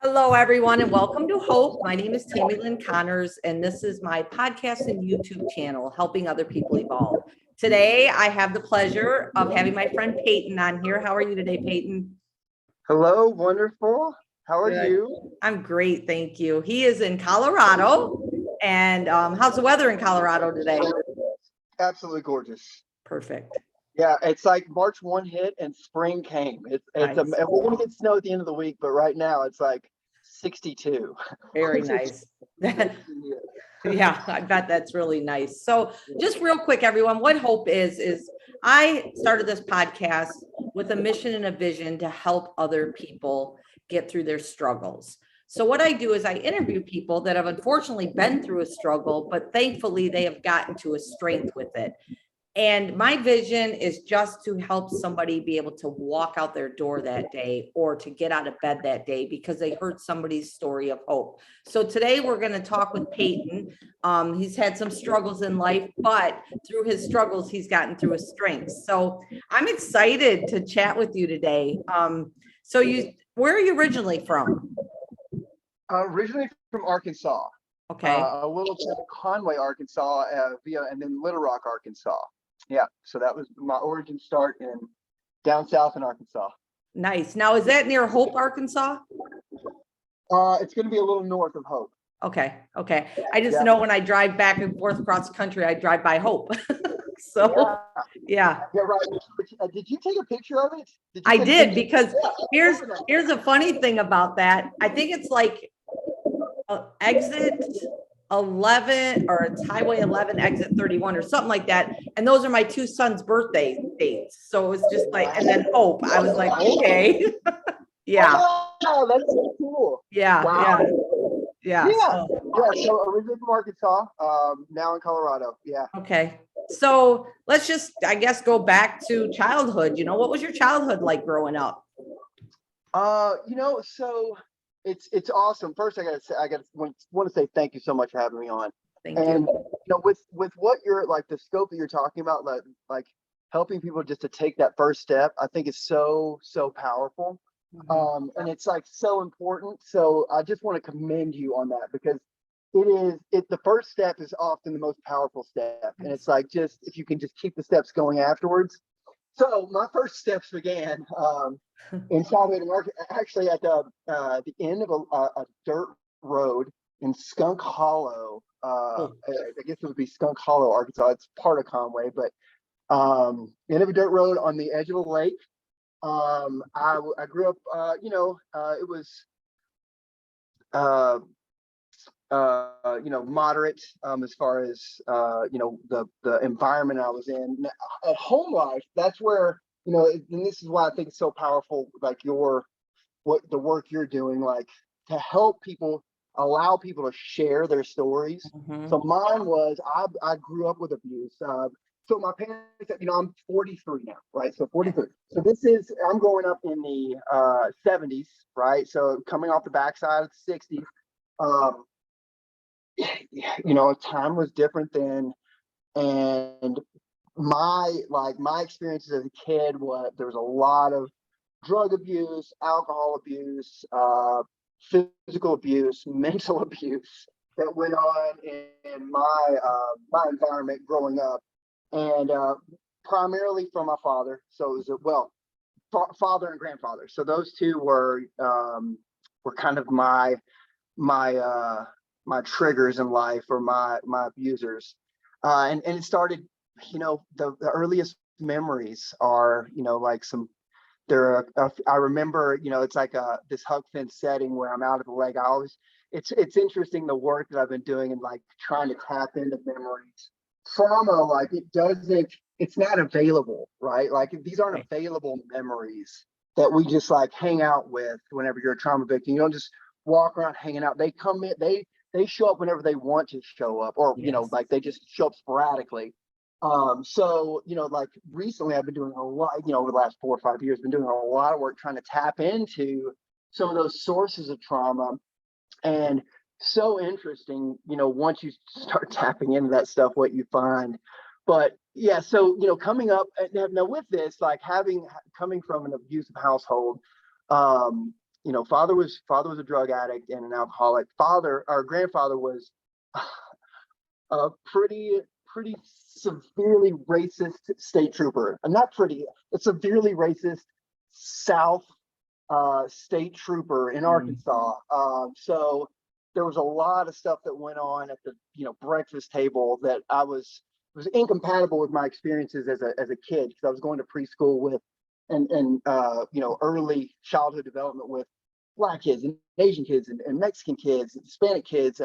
Hello, everyone, and welcome to Hope. My name is Tammy Lynn Connors, and this is my podcast and YouTube channel, Helping Other People Evolve. Today, I have the pleasure of having my friend Peyton on here. How are you today, Peyton? Hello, wonderful. How are Good. you? I'm great, thank you. He is in Colorado. And how's the weather in Colorado today? Absolutely gorgeous. Perfect. Yeah, it's like March 1 hit and spring came. Nice. And we're gonna get snow at the end of the week, but right now it's like 62. Very Which is nice. great to hear. Yeah, I bet that's really nice. So just real quick, everyone, what Hope is I started this podcast with a mission and a vision to help other people get through their struggles. So what I do is I interview people that have unfortunately been through a struggle, but thankfully they have gotten to a strength with it. And my vision is just to help somebody be able to walk out their door that day or to get out of bed that day because they heard somebody's story of hope. So today we're going to talk with Peyton. He's had some struggles in life, but through his struggles, he's gotten through his strengths. So I'm excited to chat with you today. Where are you originally from? Originally from Arkansas, Okay. a little bit of Conway, Arkansas, and then Little Rock, Arkansas. Yeah, so that was my origin start in down south in Arkansas. Nice. Now, is that near Hope, Arkansas? It's going to be a little north of Hope. Okay. I just Yeah. know when I drive back and forth across the country, I drive by Hope. So, yeah, Yeah, right. Did you take a picture of it? I Take a did picture? because Yeah, I here's remember that. here's a funny thing about that. I think it's like exit 11 or it's highway 11, exit 31 or something like that. And those are my two sons' birthday dates. So it was just like, and then Hope. I was like, okay. Yeah, Oh, that's so cool. yeah, Wow. yeah. Yeah. So, Yeah. So originally from Arkansas, now in Colorado. Yeah. okay. So let's just, I guess, go back to childhood. What was your childhood like growing up? So it's awesome. First, want to say thank you so much for having me on. Thank And you. with what you're like the scope that you're talking about, like helping people just to take that first step, I think is so powerful. Mhm. And it's like so important. So I just want to commend you on that because the first step is often the most powerful step. And it's like just if you can just keep the steps going afterwards. So my first steps began in childhood, actually at the end of a dirt road in Skunk Hollow. Cool. I guess it would be Skunk Hollow, Arkansas. It's part of Conway, but end of a dirt road on the edge of a lake. I grew up. It was uh, moderate as far as the environment I was in. At home life, that's where and this is why I think it's so powerful. Like the work you're doing, like to help people, allow people to share their stories. Mhm. So mine was I grew up with abuse. So my parents, I'm 43 now, right? So 43. So I'm growing up in the 70s, right? So coming off the backside of the 60s. Um, time was different then, and my experiences as a kid was there was a lot of drug abuse, alcohol abuse, physical abuse, mental abuse that went on in my environment growing up, and primarily from my father. So it was father and grandfather. So those two were kind of my my triggers in life, or my abusers, and it started. The earliest memories are like some. I remember, it's like this Huck Finn setting where I'm out of the lake. It's interesting the work that I've been doing and like trying to tap into memories. Trauma, like it's not available, right? Like these aren't Right. available memories that we just like hang out with whenever you're a trauma victim. You don't just walk around hanging out. They come in, they show up whenever they want to show up, or Yes. like they just show up sporadically. So like recently I've been doing a lot, over the last 4 or 5 years, been doing a lot of work trying to tap into some of those sources of trauma. And so interesting, once you start tapping into that stuff, what you find. But yeah, so coming up now with this, like coming from an abusive household, father was a drug addict and an alcoholic. Our grandfather was a pretty severely racist state trooper. Not pretty, a severely racist South state trooper in Arkansas. So there was a lot of stuff that went on at the breakfast table that was incompatible with my experiences as a kid, because I was going to preschool with and early childhood development with Black kids and Asian kids and Mexican kids and Hispanic kids.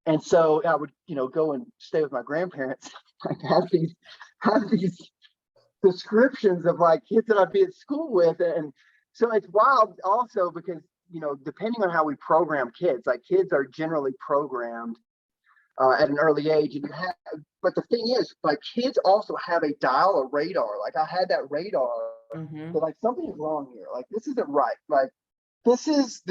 And so I would go and stay with my grandparents and have these descriptions of like kids that I'd be at school with. And so it's wild also because depending on how we program kids, like kids are generally programmed at an early age, and but the thing is, like, kids also have a dial, a radar. Like, I had that radar, but like, something is wrong here. Like, this isn't right. Like, this is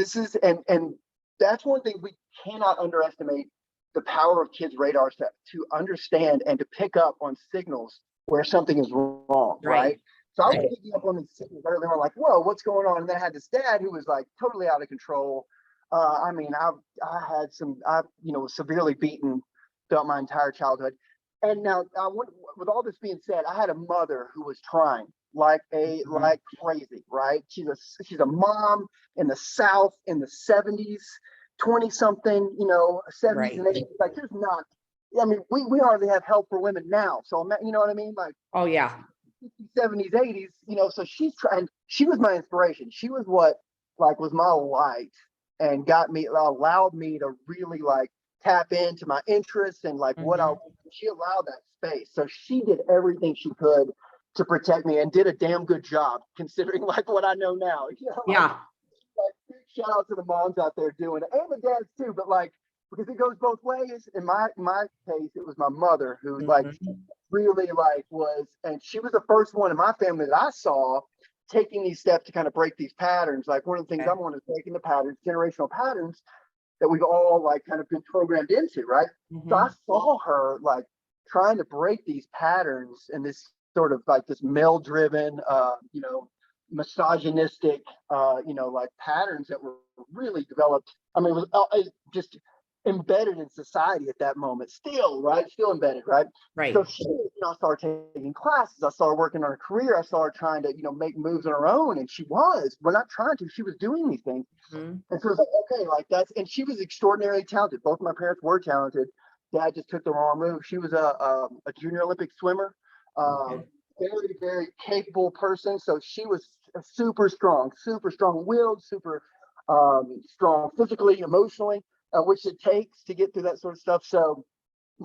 and that's one thing we cannot underestimate, the power of kids' radars to understand and to pick up on signals where something is wrong, right? So I was picking up on these signals early on, like, whoa, what's going on? And then I had this dad who was like totally out of control. I was severely beaten throughout my entire childhood. And now, with all this being said, I had a mother who was trying like crazy, right? She's a mom in the South in the 70s, 20 something, 70s and 80s. Like, there's not. I mean, we hardly have help for women now. So, you know what I mean? Like, oh yeah, 70s, 80s, so she's trying. She was my inspiration. She was what was my light and allowed me to really like tap into my interests and like she allowed that space. So she did everything she could to protect me and did a damn good job considering like what I know now. Like, shout out to the moms out there doing it, and the dads too, but like, because it goes both ways. In my case, it was my mother who like really like and she was the first one in my family that I saw taking these steps to kind of break these patterns. Like, one of the things I'm on is breaking the patterns, generational patterns that we've all like kind of been programmed into, right? So I saw her like trying to break these patterns and this sort of like this male driven, misogynistic, like patterns that were really developed. I mean, it was just embedded in society at that moment, still embedded, right? So she, I started taking classes, I started working on her career, I saw her trying to, make moves on her own, and we're not trying to, she was doing these things. And so it's like, okay, like and she was extraordinarily talented. Both my parents were talented. Dad just took the wrong move. She was a junior Olympic swimmer, very, very capable person. So she was super strong-willed, super strong physically, emotionally, which it takes to get through that sort of stuff. So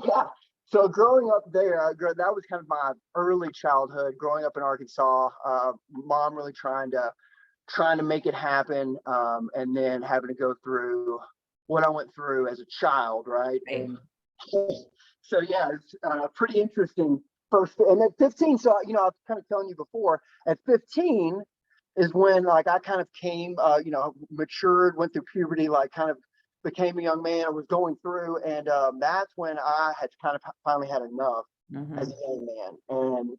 yeah, so growing up there, that was kind of my early childhood, growing up in Arkansas. Mom really trying to make it happen, and then having to go through what I went through as a child, right? And so yeah, it's pretty interesting. And at 15, so I was kind of telling you before, at 15 is when like I kind of came, matured, went through puberty, like kind of became a young man. I was going through, and that's when I had kind of finally had enough as a young man. And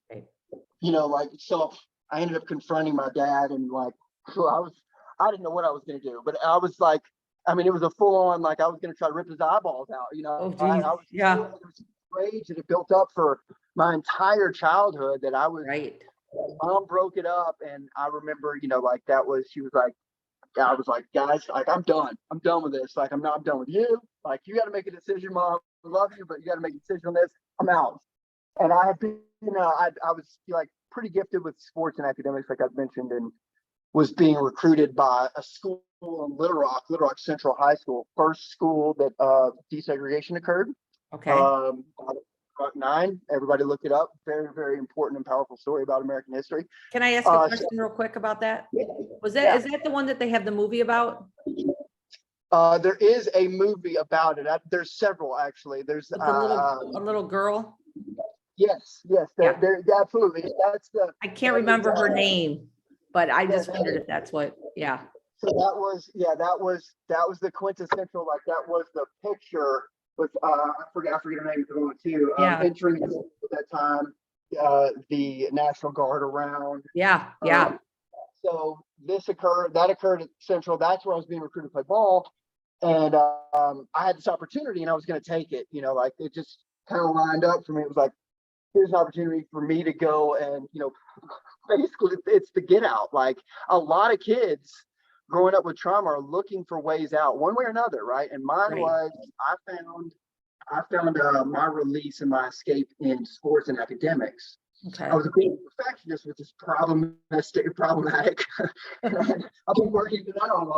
so I ended up confronting my dad, and like, so I didn't know what I was going to do, but I was like, I mean, it was a full on, like, I was going to try to rip his eyeballs out, I was rage that had built up for my entire childhood that I was, mom broke it up. And I remember, like she was like, I was like, guys, like, I'm done with this. Like, I'm done with you. Like, you got to make a decision, Mom. I love you, but you got to make a decision on this. I'm out. And I had been, I was like pretty gifted with sports and academics, like I've mentioned, and was being recruited by a school in Little Rock Central High School, first school that desegregation occurred. Rock 9, everybody look it up. Very, very important and powerful story about American history. Can I ask a question real quick about that? Is that the one that they have the movie about? There is a movie about it. There's several, actually. There's a little girl. Yes, there absolutely. That's I can't remember her name, but I just wondered if that's what. So that was the quintessential, like, that was the picture with I forget her name too. Entering at that time, the National Guard around. So that occurred at Central. That's where I was being recruited to play ball. And I had this opportunity and I was going to take it, like it just kind of lined up for me. It was like, here's an opportunity for me to go and, basically it's the get out. Like a lot of kids growing up with trauma are looking for ways out one way or another. Right. And mine Right. was, I found my release and my escape in sports and academics. Okay. I was a big perfectionist, which is problematic. And I've been working for that all my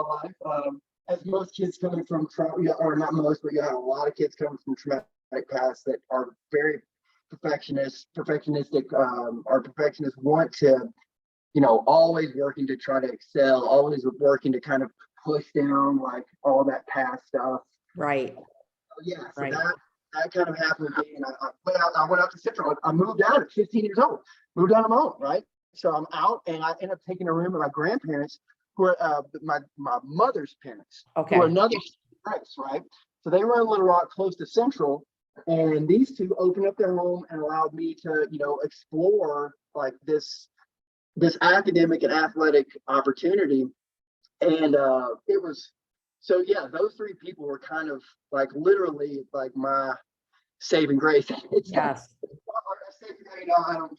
life. As most kids coming from trauma, or not most, but you have a lot of kids coming from traumatic pasts that are very perfectionistic, are perfectionists, want to, always working to try to excel, always working to kind of push down like all that past stuff. Right. Yeah, so Right. that kind of happened with me, and I went out to Central. I moved out at 15 years old, moved out on my own, right? So I'm out, and I end up taking a room with my grandparents, who are my mother's parents, Okay. who are another race, right? So they run Little Rock close to Central, and these two opened up their home and allowed me to, explore like this academic and athletic opportunity. And it was so yeah, those three people were kind of like literally like my saving grace. It's not Yes. a saving grace, I don't.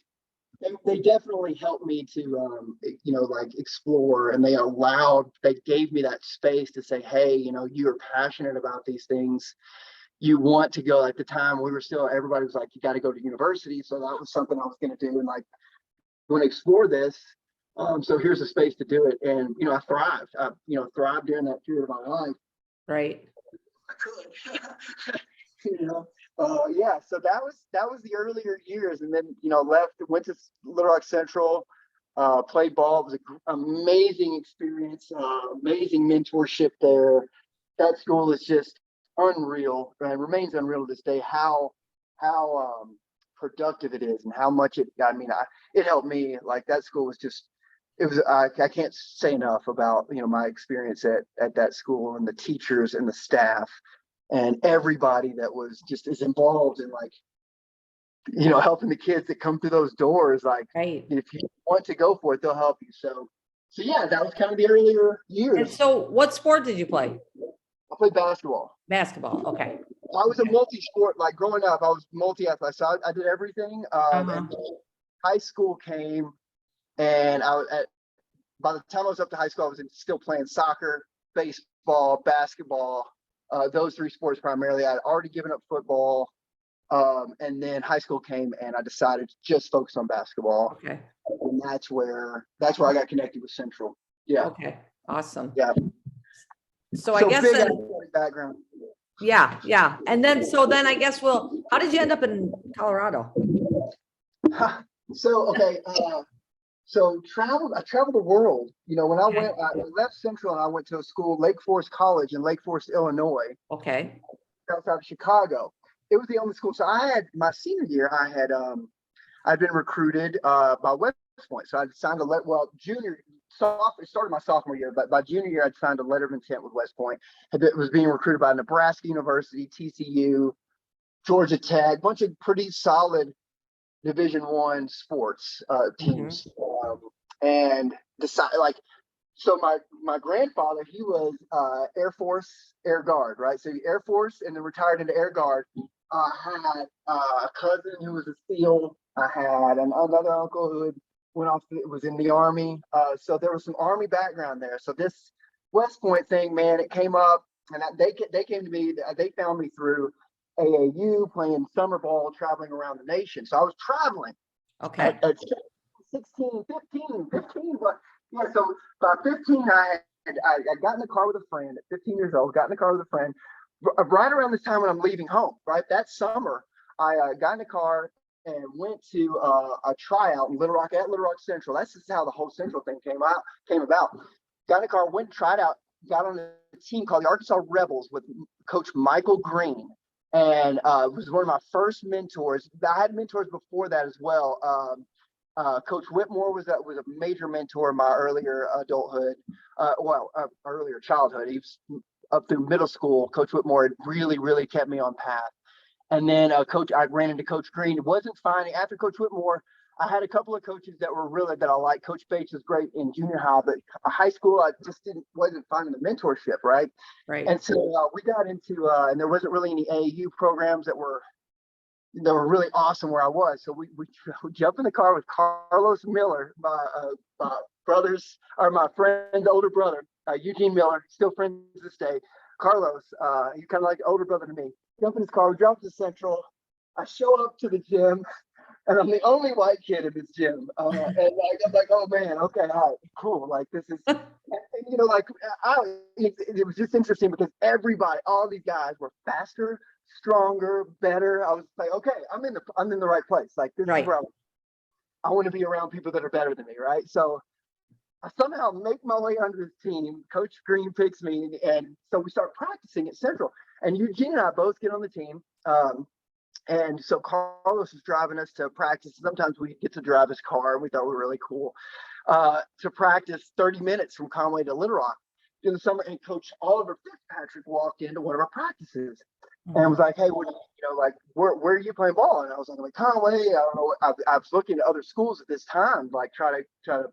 They definitely helped me to like explore, and they gave me that space to say, hey, you're passionate about these things. You want to go. At the time we were still, everybody was like, you got to go to university. So that was something I was going to do, and like, you want to explore this. So here's a space to do it. And, I thrived, thrived during that period of my life. Right. I could, yeah. So that was the earlier years. And then, went to Little Rock Central, played ball. It was an amazing experience, amazing mentorship there. That school is just unreal and remains unreal to this day. How productive it is and how much it helped me. Like that school was just, I can't say enough about my experience at that school, and the teachers and the staff and everybody that was just as involved in like helping the kids that come through those doors. Like, Right. if you want to go for it, they'll help you. So yeah, that was kind of the earlier And years. so what sport did you play? I played basketball. Basketball. Okay. I was a multi-sport. Like growing up, I was multi-athlete. So I did everything. And high school came, and by the time I was up to high school, I was still playing soccer, baseball, basketball, those three sports primarily. I'd already given up football. And then high school came, and I decided to just focus on basketball. Okay. And that's where I got connected with Central. Yeah. Okay. Awesome. Yeah. So I guess big then, athletic background. yeah. And then, I guess, how did you end up in Colorado? So, okay. So I traveled the world. When I went, I left Central and I went to a school, Lake Forest College in Lake Forest, Illinois, Okay. outside of Chicago. It was the only school. So I had my senior year, I'd been recruited by West Point. So I signed started my sophomore year, but by junior year, I'd signed a letter of intent with West Point. It was being recruited by Nebraska University, TCU, Georgia Tech, bunch of pretty solid Division I sports teams. And decided, like, so my grandfather, he was Air Force Air Guard, right? So Air Force, and then retired into Air Guard. I had a cousin who was a SEAL. I had another uncle who was in the Army. So there was some Army background there. So this West Point thing, man, it came up, and they came to me. They found me through AAU, playing summer ball, traveling around the nation. So I was traveling. Okay. At 16, 15, but yeah, so by 15, I got in the car with a friend at 15 years old, got in the car with a friend right around this time when I'm leaving home, right? That summer, I got in the car and went to a tryout in Little Rock Central. That's just how the whole Central thing came about. Got in the car, went and tried out, got on a team called the Arkansas Rebels with Coach Michael Green. And was one of my first mentors. I had mentors before that as well. Coach Whitmore was a major mentor in my earlier adulthood, earlier childhood. He was up through middle school. Coach Whitmore had really, really kept me on path. And then I ran into Coach Green. It wasn't finding, after Coach Whitmore, I had a couple of coaches that were really that I like. Coach Bates was great in junior high, but high school I just wasn't finding the mentorship, right? Right. And so we got into and there wasn't really any AAU programs that were really awesome where I was. So we jumped in the car with Carlos Miller, my brother's or my friend's older brother, Eugene Miller, still friends to this day. Carlos, he's kind of like an older brother to me. Jump in his car, we drove to Central. I show up to the gym, and I'm the only white kid in this gym. And I'm like, oh man, okay, all right, cool. Like this is, like it was just interesting because everybody, all these guys were faster, stronger, better. I was like, okay, I'm in the right place. Like this is where I want to be around people that are better than me, right? So I somehow make my way onto this team. Coach Green picks me, and so we start practicing at Central. And Eugene and I both get on the team. And so Carlos is driving us to practice. Sometimes we get to drive his car. We thought we were really cool to practice 30 minutes from Conway to Little Rock in the summer. And Coach Oliver Fitzpatrick walked into one of our practices and was like, "Hey, where are you playing ball?" And I was like, Conway. I don't know. I was looking at other schools at this time, like try to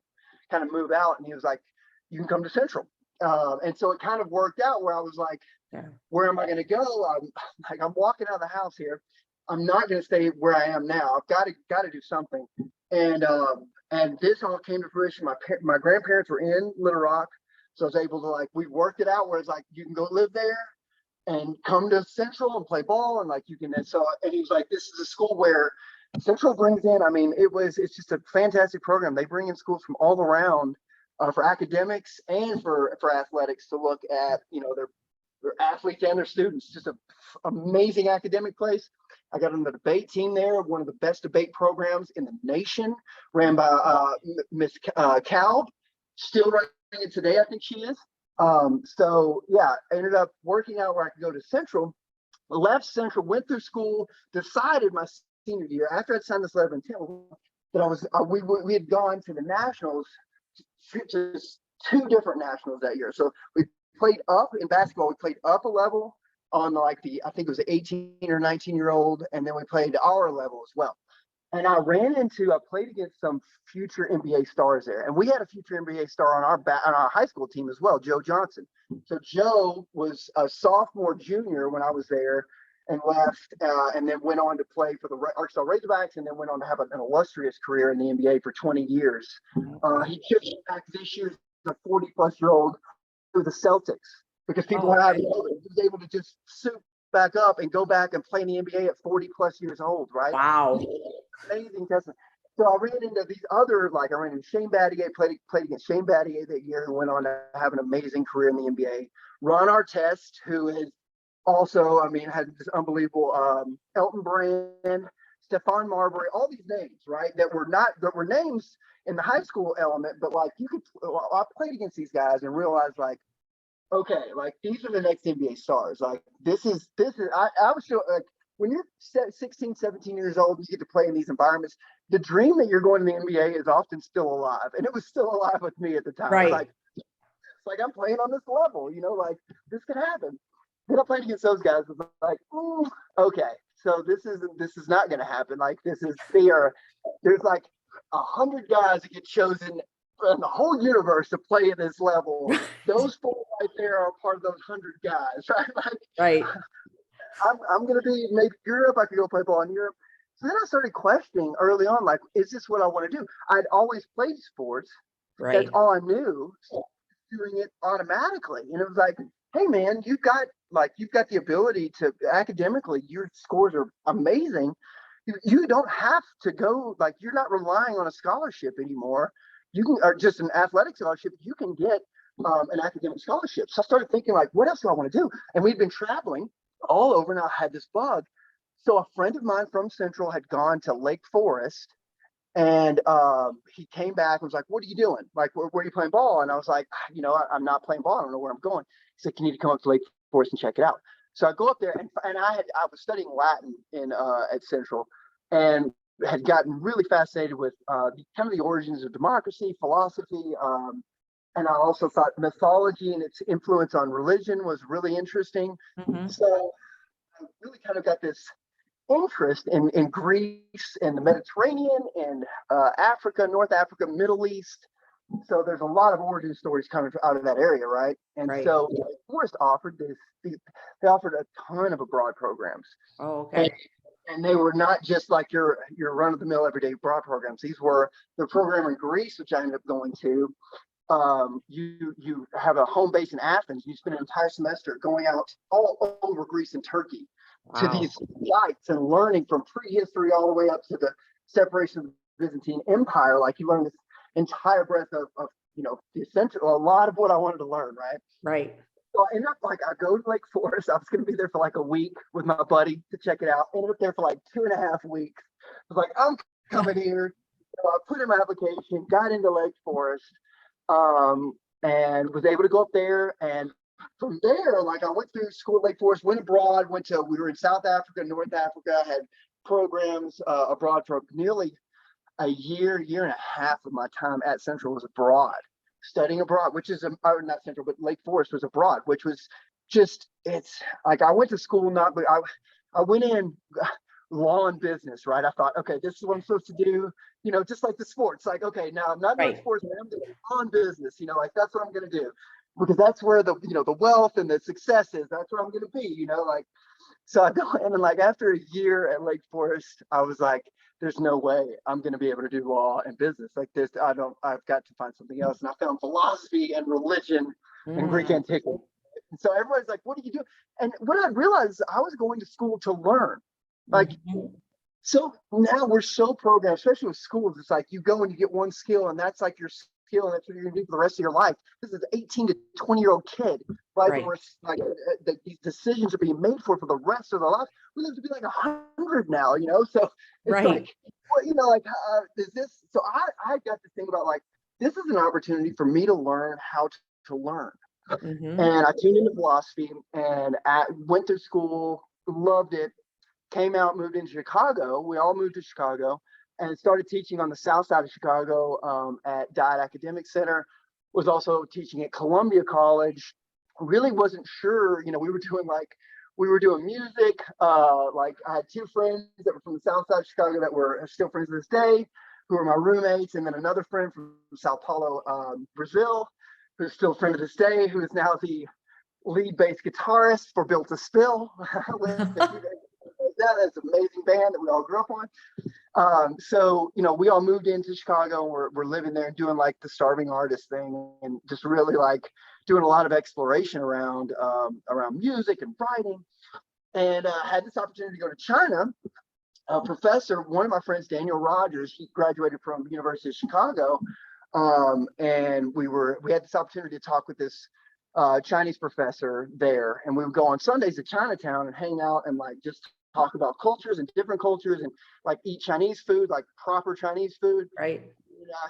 kind of move out. And he was like, "You can come to Central." And so it kind of worked out where I was like, where am I going to go? I'm walking out of the house here. I'm not going to stay where I am now. I've got to do something. And this all came to fruition. My grandparents were in Little Rock, so I was able to we worked it out where it's like you can go live there and come to Central and play ball, and you can. And he was like, this is a school where Central brings in. I mean, it's just a fantastic program. They bring in schools from all around for academics and for athletics to look at their athletes and their students. Just an amazing academic place. I got on the debate team there, one of the best debate programs in the nation, ran by Miss Cal, still running it today, I think she is. So yeah, I ended up working out where I could go to Central, left Central, went through school, decided my senior year, after I'd signed this letter of intent, that we had gone to the nationals, just 2 different nationals that year. So we played up in basketball, we played up a level on I think it was 18 or 19-year-old, and then we played our level as well. And I played against some future NBA stars there, and we had a future NBA star on our high school team as well, Joe Johnson. So Joe was a sophomore, junior when I was there, and left, and then went on to play for the Arkansas Razorbacks, and then went on to have an illustrious career in the NBA for 20 years. He just back this year, a 40-plus-year-old to the Celtics. Because people were having, he was able to just soup back up and go back and play in the NBA at 40 plus years old, right? Wow. Amazing testimony. So I ran into these other, I ran into Shane Battier, played against Shane Battier that year, who went on to have an amazing career in the NBA. Ron Artest, who is also, had this unbelievable Elton Brand, Stephon Marbury, all these names, right? That were names in the high school element, but I played against these guys and realized okay, these are the next NBA stars. This is I was sure when you're 16, 17 years old and you get to play in these environments, the dream that you're going to the NBA is often still alive. And it was still alive with me at the time. Right. It's I'm playing on this level, this could happen. Then I played against those guys. It was like, ooh, okay, so this is not going to happen. There's 100 guys that get chosen in the whole universe to play at this level. Those 4 right there are part of those 100 guys, right? Right. I'm going to be maybe Europe. I could go play ball in Europe. So then I started questioning early on, is this what I want to do? I'd always played sports. Right. That's all I knew. So doing it automatically. And it was like, hey man, you've got the ability to academically, your scores are amazing. You don't have to go, you're not relying on a scholarship anymore. You can, or just an athletic scholarship, you can get an academic scholarship. So I started thinking, what else do I want to do? And we'd been traveling all over, and I had this bug. So a friend of mine from Central had gone to Lake Forest, and he came back and was like, what are you doing? Where are you playing ball? And I was like, I'm not playing ball. I don't know where I'm going. He said, you need to come up to Lake Forest and check it out. So I go up there, and I was studying Latin at Central, and had gotten really fascinated with the origins of democracy, philosophy, and I also thought mythology and its influence on religion was really interesting. Mm-hmm. So I really kind of got this interest in Greece and the Mediterranean and Africa, North Africa, Middle East. So there's a lot of origin stories coming out of that area, right? And Right. so Forest offered they offered a ton of abroad programs. Oh, okay. And they were not just like your run-of-the-mill everyday abroad programs. These were the program in Greece, which I ended up going to. You have a home base in Athens. You spend an entire semester going out all over Greece and Turkey to Wow. these sites and learning from prehistory all the way up to the separation of the Byzantine Empire. Like you learn this entire breadth of the essential, a lot of what I wanted to learn, right? Right. So I ended up I go to Lake Forest. I was going to be there for like a week with my buddy to check it out. Ended up there for like 2.5 weeks. I was like, I'm coming here. So I put in my application, got into Lake Forest, and was able to go up there. And from there, like I went through school at Lake Forest, went abroad, we were in South Africa, North Africa, had programs abroad for nearly a year and a half of my time at Central was abroad, studying abroad, which is not Central, but Lake Forest was abroad, which was just, it's like I went to school, but I went in law and business, right? I thought, okay, this is what I'm supposed to do, just like the sports. Like, okay, now I'm not doing sports, but I'm doing law and business, like that's what I'm going to do, because that's where the wealth and the success is. That's where I'm going to be, like. So I go in, and like after a year at Lake Forest, I was like, there's no way I'm going to be able to do law and business like this. I've got to find something else. And I found philosophy and religion and Greek antiquity. And so everybody's like, what do you do? And what I realized is I was going to school to learn. Like, so now we're so programmed, especially with schools. It's like you go and you get one skill, and that's like your skill, and that's what you're going to do for the rest of your life. This is an 18 to 20-year-old kid, right? Right. Where like these decisions are being made for the rest of their life. We live to be like 100 now, So it's like, well, is this? So I got to think about like, this is an opportunity for me to learn how to learn. And I tuned into philosophy and went through school, loved it. Came out, moved into Chicago. We all moved to Chicago and started teaching on the south side of Chicago at Diet Academic Center. Was also teaching at Columbia College. Really wasn't sure, we were doing music. Like I had 2 friends that were from the south side of Chicago that were still friends to this day, who were my roommates. And then another friend from Sao Paulo, Brazil, who's still a friend to this day, who is now the lead bass guitarist for Built to Spill. That's an amazing band that we all grew up on. So, we all moved into Chicago and we're living there and doing like the starving artist thing and just really like doing a lot of exploration around music and writing. And had this opportunity to go to China. A professor, one of my friends, Daniel Rogers, he graduated from the University of Chicago. And we had this opportunity to talk with this Chinese professor there. And we would go on Sundays to Chinatown and hang out and like just talk about cultures and different cultures and like eat Chinese food, like proper Chinese food. Right.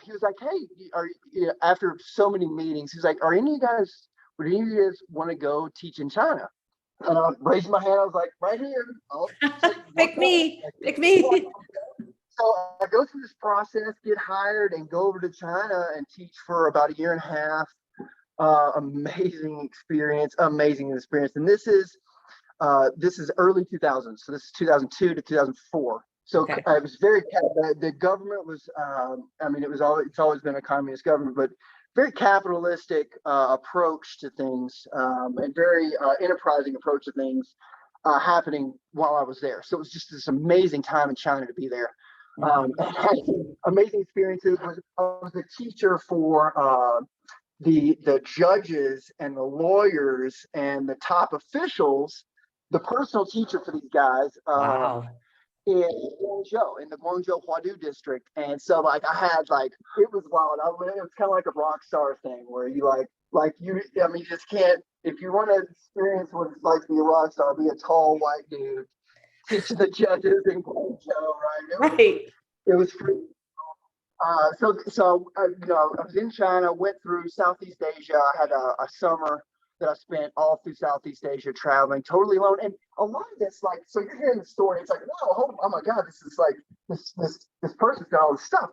He was like, hey, after so many meetings, he's like, would any of you guys want to go teach in China? And I raised my hand. I was like, right here. Pick me. So I go through this process, get hired, and go over to China and teach for about a year and a half. Amazing experience. And this is early 2000s. So this is 2002 to 2004. So Okay. it was very, the government was, it's always been a communist government, but very capitalistic approach to things, and very enterprising approach to things happening while I was there. So it was just this amazing time in China to be there. And had some amazing experiences. I was a teacher for the judges and the lawyers and the top officials, the personal teacher for these guys. Wow. In Guangzhou, in the Guangzhou Huadu district. And so like I had like, it was wild. It was kind of like a rock star thing where you you just can't, if you want to experience what it's like to be a rock star, be a tall white dude teaching the judges in Guangzhou, right? It was free. So I was in China, went through Southeast Asia. I had a summer that I spent all through Southeast Asia traveling totally alone. And a lot of this, like, so you're hearing the story, it's like, wow, oh my God, this is like, this person's got all this stuff.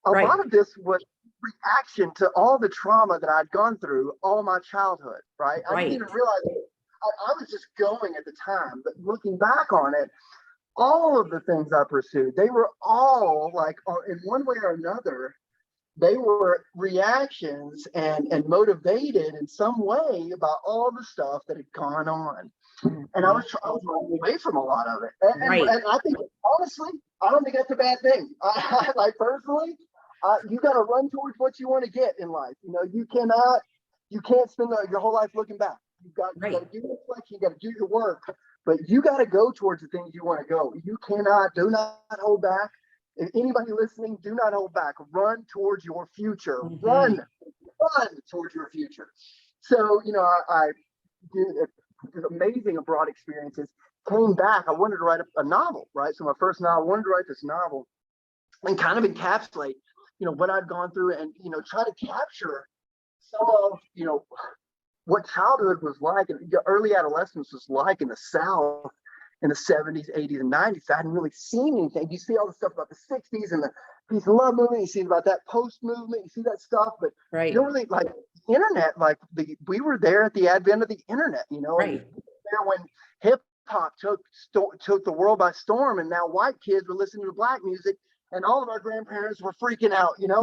A lot of this was reaction to all the trauma that I'd gone through all my childhood, right? I didn't even realize it. I was just going at the time, but looking back on it, all of the things I pursued, they were all like, in one way or another, they were reactions and motivated in some way about all the stuff that had gone on. And I was running away from a lot of it. Right. And I think, honestly, I don't think that's a bad thing. Like, personally, you got to run towards what you want to get in life. You know, you can't spend your whole life looking back. You got to do reflection, you got to do your work, but you got to go towards the things you want to go. You do not hold back. If anybody listening, do not hold back. Run towards your future. Run towards your future. So, you know, I did amazing abroad experiences. Came back. I wanted to write a novel, right? So my first novel, I wanted to write this novel and kind of encapsulate, you know, what I'd gone through and, you know, try to capture some of, you know, what childhood was like and early adolescence was like in the South in the 70s, 80s, and 90s. I hadn't really seen anything. You see all the stuff about the 60s and the peace and love movement. You see about that post movement. You see that stuff, but you don't really like the internet. Like we were there at the advent of the internet, you know, and there when hip hop took the world by storm, and now white kids were listening to black music, and all of our grandparents were freaking out, you know.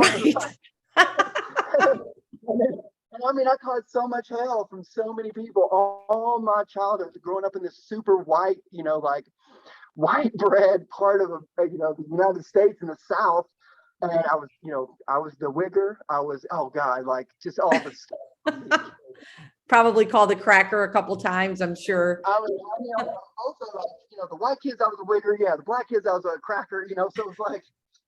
And I mean, I caught so much hell from so many people all my childhood, growing up in this super white, you know, like white bread part of, you know, the United States in the South. And I was, you know, I was the wigger. I was, oh God, like just all the stuff. Probably called a cracker a couple times, I'm sure. I mean, also, like, you know, the white kids, I was a wigger. Yeah, the black kids, I was a cracker, you know. So it's like,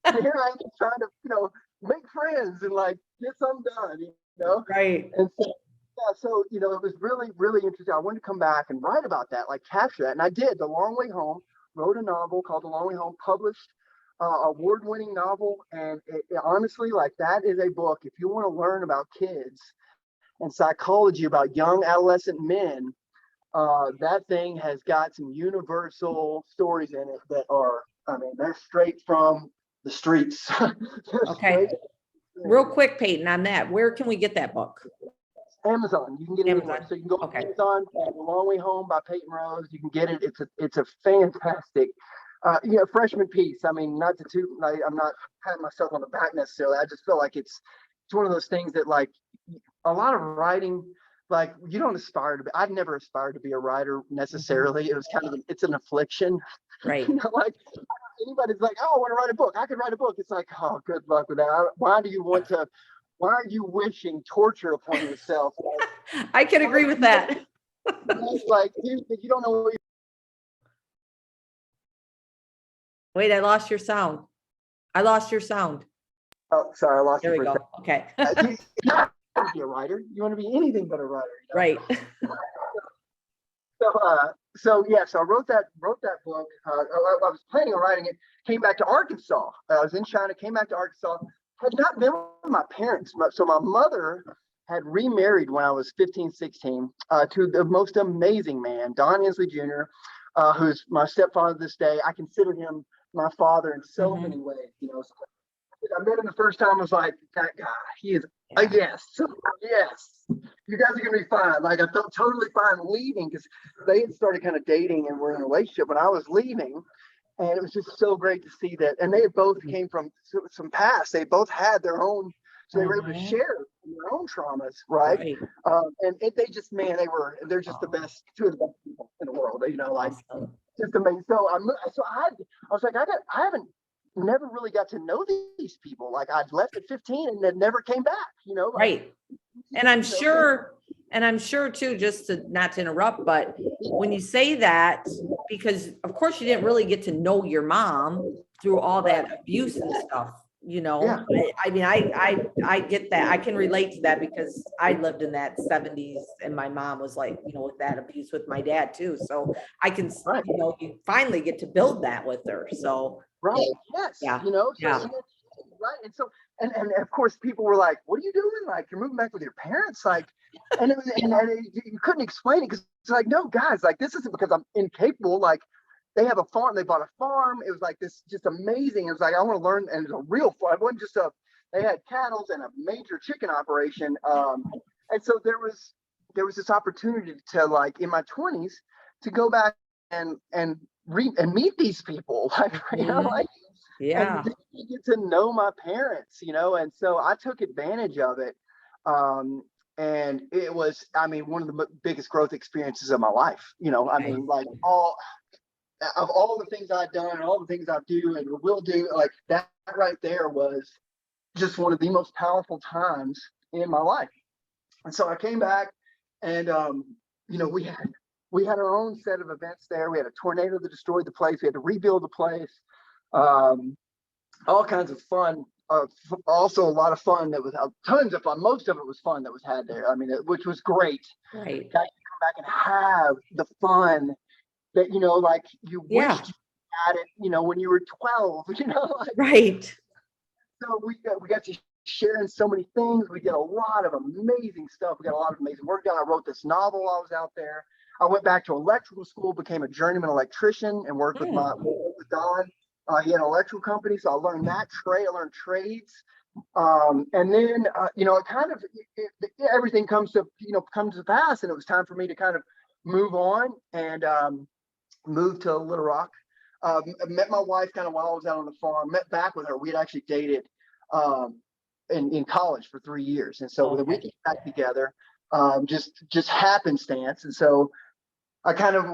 here I am trying to, you know, make friends and like get something done, you know. Right. And so, yeah, so, you know, it was really, really interesting. I wanted to come back and write about that, like capture that. And I did. The Long Way Home, wrote a novel called The Long Way Home, published award-winning novel. And it, honestly, like that is a book. If you want to learn about kids and psychology about young adolescent men, that thing has got some universal stories in it that are, I mean, they're straight from the streets. Okay. Real quick, Peyton, on that, where can we get that book? Amazon. You can get it anywhere. So you can go to Amazon, The Long Way Home by Peyton Rose. You can get it. It's a fantastic, you know, freshman piece. I mean, not to toot, I'm not patting myself on the back necessarily. I just feel like it's one of those things that, like, a lot of writing, like, you don't aspire to be. I've never aspired to be a writer necessarily. It was kind of it's an affliction, right? You know, like anybody's like, oh, I want to write a book. I can write a book. It's like, oh, good luck with that. Why do you want to? Why are you wishing torture upon yourself? Like, I can agree with that. Like, you don't know what Wait, I lost your sound. Oh, sorry, I lost you. There we go. Okay. You want to be a writer. You want to be anything but a writer. You know? Right. So I wrote that book. I was planning on writing it. Came back to Arkansas. I was in China. Came back to Arkansas. Had not been with my parents. So my mother had remarried when I was 15, 16 to the most amazing man, Don Hensley Jr., who's my stepfather this day. I consider him my father in so many ways. You know, so I met him the first time. I was like, that guy. He is. Yes, you guys are gonna be fine. Like, I felt totally fine leaving because they had started kind of dating and were in a relationship when I was leaving, and it was just so great to see that. And they both came from some past. They both had their own, so they were able to share their own traumas, right? And they just, man, they're just the best, two of the best people in the world. You know, like just amazing. So I was like, I haven't. Never really got to know these people. Like, I'd left at 15 and then never came back, you know? Like, right. And I'm sure too, just to not to interrupt, but when you say that, because of course you didn't really get to know your mom through all that abuse and stuff, you know. I mean, I get that. I can relate to that because I lived in that 70s and my mom was like, you know, with that abuse with my dad too. So I can, you know, you finally get to build that with her. So yes, you know, right. And so, and of course, people were like, "What are you doing? Like, you're moving back with your parents?" Like, and you couldn't explain it because it's like, no, guys, like, this isn't because I'm incapable. Like, they have a farm. They bought a farm. It was like this, just amazing. It was like, I want to learn, and it's a real farm. It wasn't just they had cattle and a major chicken operation. And so there was this opportunity to, like, in my 20s to go back and and meet these people, like, Mhm. and Yeah. get to know my parents, and so I took advantage of it. Um, and it was, I mean, one of the biggest growth experiences of my life. I Nice. mean, like all the things I've done, and all the things I do and will do, like that right there was just one of the most powerful times in my life. And so I came back, and we had our own set of events there. We had a tornado that destroyed the place. We had to rebuild the place. Um, all kinds of fun. Also, a lot of fun that was tons of fun. Most of it was fun that was had there. I mean, which was great. Right. Got to come back and have the fun that like you Yeah. wished you had it. When you were 12. Like, Right. so we got to share in so many things. We did a lot of amazing stuff. We got a lot of amazing work done. I wrote this novel while I was out there. I went back to electrical school, became a journeyman electrician, and worked with Don. He had an electrical company, so I learned that trade. I learned trades, and then it kind of everything comes to pass, and it was time for me to kind of move on and move to Little Rock. I met my wife kind of while I was out on the farm. Met back with her. We had actually dated um, in college for 3 years, and so we Okay. came back together, just happenstance. And so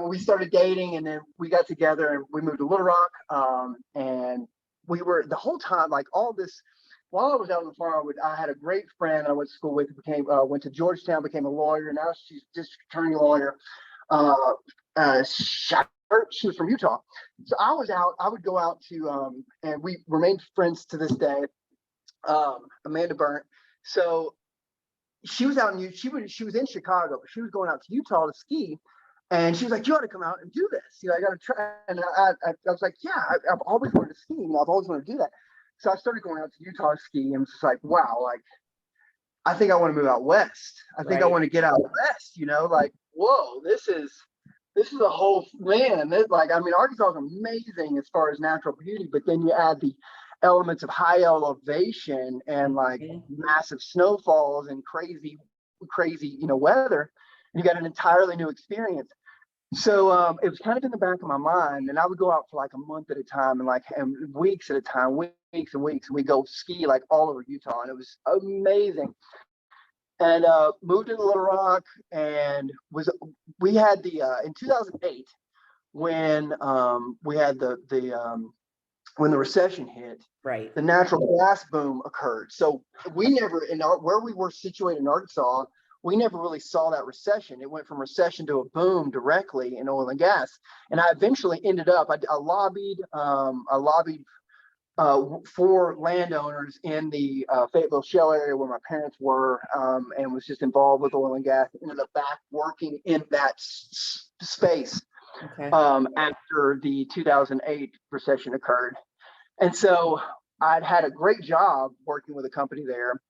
we started dating, and then we got together, and we moved to Little Rock, and we were the whole time like all this. While I was out on the farm, I had a great friend I went to school with, went to Georgetown, became a lawyer. Now she's district attorney lawyer. Uh, she was from Utah. So I would go out and we remained friends to this day. Amanda Burnt. So she was out in, she was in Chicago, but she was going out to Utah to ski. And she was like, you ought to come out and do this. I got to try. And I was like, yeah, I've always wanted to ski. I've always wanted to do that. So I started going out to Utah to ski, and was just like, wow, like, I think I want to move out west. I think I Right. want to get out west, like, whoa, this is a whole man. Like, I mean, Arkansas is amazing as far as natural beauty, but then you add the elements of high elevation and like Mhm. massive snowfalls and crazy, weather. You got an entirely new experience. So it was kind of in the back of my mind, and I would go out for like a month at a time, and weeks at a time, weeks and weeks, and we go ski like all over Utah, and it was amazing. And moved into Little Rock, and we had the in 2008 when we had the when the recession hit, Right. the natural gas boom occurred. So we never where we were situated in Arkansas, we never really saw that recession. It went from recession to a boom directly in oil and gas. And I eventually ended up. I lobbied for landowners in the Fayetteville Shell area where my parents were, and was just involved with oil and gas. Ended up back working in that space Okay. after the 2008 recession occurred. And so I'd had a great job working with a company there.